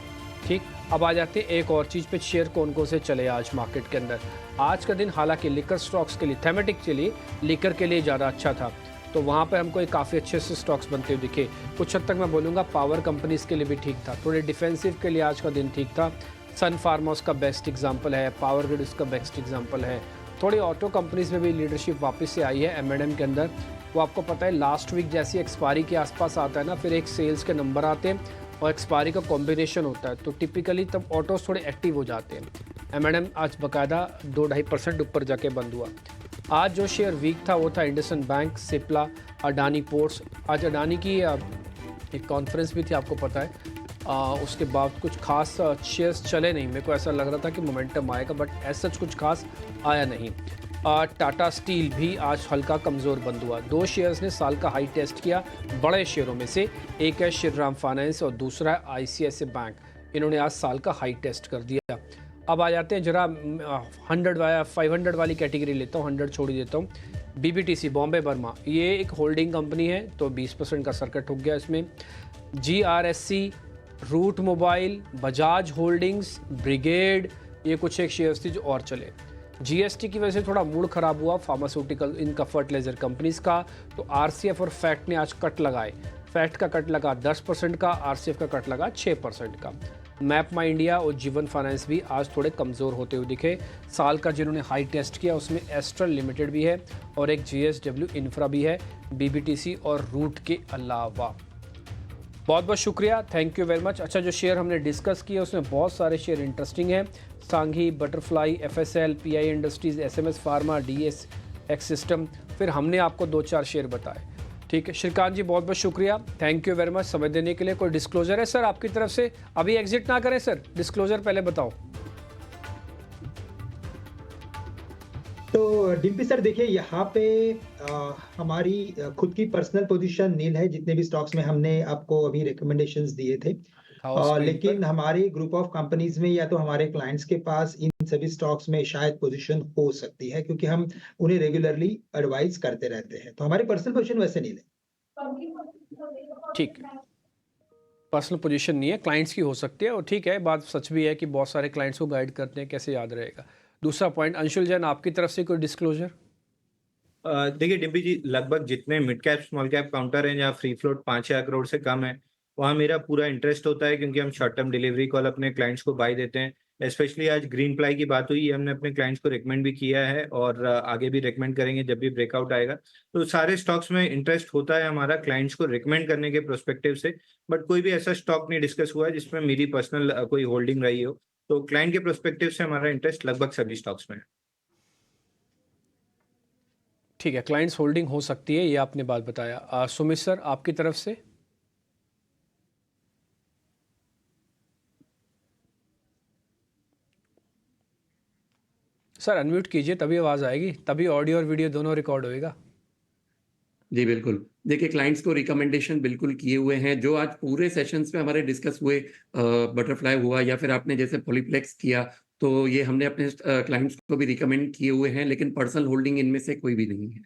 ठीक, अब आ जाते हैं एक और चीज़ पे, शेयर कौन कौन से चले आज मार्केट के अंदर। आज का दिन हालांकि लिकर स्टॉक्स के लिए, थेमेटिक के लिए, लिकर के लिए ज़्यादा अच्छा था, तो वहाँ पे हमको एक काफ़ी अच्छे से स्टॉक्स बनते हुए दिखे। कुछ हद तक मैं बोलूँगा पावर कंपनीज़ के लिए भी ठीक था, थोड़े डिफेंसिव के लिए आज का दिन ठीक था। सन फार्मा उसका बेस्ट एग्जांपल है, पावर ग्रिड उसका बेस्ट एग्जांपल है। थोड़ी ऑटो कंपनीज़ में भी लीडरशिप वापस से आई है M&M के अंदर। वो आपको पता है लास्ट वीक जैसी एक्सपायरी के आसपास आता है ना, फिर एक सेल्स के नंबर आते हैं और एक्सपायरी का कॉम्बिनेशन होता है, तो टिपिकली तब ऑटोज थोड़े एक्टिव हो जाते हैं। M&M आज बाकायदा 2-2.5% ऊपर जाके बंद हुआ। आज जो शेयर वीक था वो था इंडसइंड बैंक, सिप्ला, अडानी पोर्ट्स। आज अडानी की एक कॉन्फ्रेंस भी थी, आपको पता है। उसके बाद कुछ खास शेयर्स चले नहीं, मेरे को ऐसा लग रहा था कि मोमेंटम आएगा, बट ऐसा कुछ खास आया नहीं। टाटा स्टील भी आज हल्का कमज़ोर बंद हुआ। 2 शेयर्स ने साल का हाई टेस्ट किया बड़े शेयरों में से, एक है श्रीराम फाइनेंस और दूसरा है ICICI बैंक। इन्होंने आज साल का हाई टेस्ट कर दिया। अब आ जाते हैं जरा 500 वाली कैटेगरी लेता हूँ, 100 छोड़ ही देता हूँ। BBTC बॉम्बे बर्मा, ये एक होल्डिंग कंपनी है, तो 20% का सर्किट हो गया इसमें। GRSC, route mobile, Bajaj holdings, brigade, ये कुछ एक शेयर्स थी जो और चले। GST की वजह से थोड़ा मूड ख़राब हुआ फार्मास्यूटिकल, इनका फर्टिलाइजर कंपनीज़ का, तो RCF और फैक्ट ने आज कट लगाए। फैक्ट का कट लगा 10% का, RCF का कट लगा 6% का। मैप माई इंडिया और जीवन फाइनेंस भी आज थोड़े कमज़ोर होते हुए दिखे। साल का जिन्होंने हाई टेस्ट किया उसमें एस्ट्रल लिमिटेड भी है और एक JSW इंफ्रा भी है, BBTC और रूट के अलावा। बहुत बहुत शुक्रिया, थैंक यू वेरी मच। अच्छा, जो शेयर हमने डिस्कस किए उसमें बहुत सारे शेयर इंटरेस्टिंग हैं। Sanghi, butterfly, FSL, PI industries, SMS pharma, DSX system, फिर हमने आपको 2-4 शेयर बताए। ठीक है श्रीकांत जी, बहुत बहुत शुक्रिया, थैंक यू वेरी मच समय देने के लिए। कोई डिस्क्लोजर है सर आपकी तरफ से? अभी एग्जिट ना करें सर, डिस्क्लोजर पहले बताओ। तो डिम्पी सर देखिए, यहाँ पे हमारी खुद की पर्सनल पोजीशन नील है, जितने भी स्टॉक्स में हमने आपको अभी रिकमेंडेशंस दिए थे। लेकिन हमारे ग्रुप ऑफ कंपनीज में या तो हमारे क्लाइंट्स के पास इन सभी स्टॉक्स में शायद पोजीशन हो सकती है, क्योंकि हम उन्हें रेगुलरली एडवाइस करते रहते हैं। तो हमारी पर्सनल पोजीशन वैसे नहीं है। ठीक, पर्सनल पोजीशन नहीं है, क्लाइंट्स की हो सकती है, और ठीक है, बात सच भी है कि बहुत सारे क्लाइंट्स को गाइड करते हैं, कैसे याद रहेगा। दूसरा पॉइंट, अंशुल जैन आपकी तरफ से कोई डिस्क्लोजर? देखिए डिम्पी जी, लगभग जितने mid cap small cap counter हैं जहाँ फ्री फ्लोट 5,000 करोड़ से कम है, वहाँ मेरा पूरा इंटरेस्ट होता है, क्योंकि हम शॉर्ट टर्म डिलीवरी कॉल अपने क्लाइंट्स को बाय देते हैं। स्पेशली आज ग्रीन प्लाई की बात हुई, हमने अपने क्लाइंट्स को रिकमेंड भी किया है और आगे भी रिकमेंड करेंगे जब भी ब्रेकआउट आएगा। तो सारे स्टॉक्स में इंटरेस्ट होता है हमारा क्लाइंट्स को रिकमेंड करने के प्रोस्पेक्टिव से, बट कोई भी ऐसा स्टॉक नहीं डिस्कस हुआ है जिसमें मेरी पर्सनल कोई होल्डिंग रही हो। तो क्लाइंट के प्रोस्पेक्टिव से हमारा इंटरेस्ट लगभग सभी स्टॉक्स में है। ठीक है, क्लाइंट्स होल्डिंग हो सकती है, ये आपने बात बताया। सुमित सर आपकी तरफ से? सर अनम्यूट कीजिए, तभी आवाज़ आएगी, तभी ऑडियो और वीडियो दोनों रिकॉर्ड होएगा। जी बिल्कुल, देखिए क्लाइंट्स को रिकमेंडेशन बिल्कुल किए हुए हैं, जो आज पूरे सेशंस में हमारे डिस्कस हुए, बटरफ्लाई हुआ या फिर आपने जैसे पॉलीप्लेक्स किया, तो ये हमने अपने क्लाइंट्स को भी रिकमेंड किए हुए हैं, लेकिन पर्सनल होल्डिंग इनमें से कोई भी नहीं है।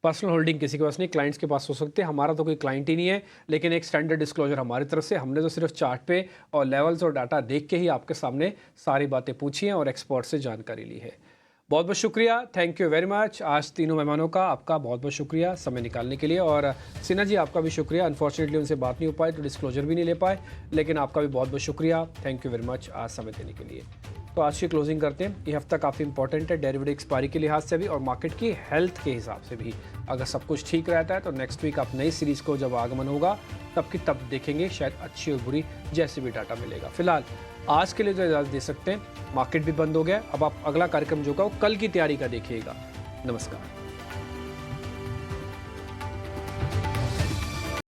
पर्सनल होल्डिंग किसी के पास नहीं, क्लाइंट्स के पास हो सकते हैं। हमारा तो कोई क्लाइंट ही नहीं है, लेकिन एक स्टैंडर्ड डिस्क्लोजर हमारी तरफ से, हमने तो सिर्फ चार्ट पे और लेवल्स और डाटा देख के ही आपके सामने सारी बातें पूछी हैं और एक्सपर्ट से जानकारी ली है। बहुत बहुत शुक्रिया, थैंक यू वेरी मच। आज तीनों मेहमानों का आपका बहुत बहुत शुक्रिया समय निकालने के लिए, और सिन्हा जी आपका भी शुक्रिया। अनफॉर्चुनेटली उनसे बात नहीं हो पाई तो डिस्क्लोजर भी नहीं ले पाए, लेकिन आपका भी बहुत बहुत शुक्रिया, थैंक यू वेरी मच आज समय देने के लिए। तो आज की क्लोजिंग करते हैं। ये हफ्ता काफ़ी इंपॉर्टेंट है डेरिवेटिव एक्सपायरी के लिहाज से भी और मार्केट की हेल्थ के हिसाब से भी। अगर सब कुछ ठीक रहता है तो नेक्स्ट वीक आप नई सीरीज़ को जब आगमन होगा तब की तब देखेंगे, शायद अच्छी और बुरी जैसे भी डाटा मिलेगा। फिलहाल आज के लिए जो इजाज़त दे सकते हैं, मार्केट भी बंद हो गया। अब आप अगला कार्यक्रम जो होगा वो कल की तैयारी का देखिएगा। नमस्कार।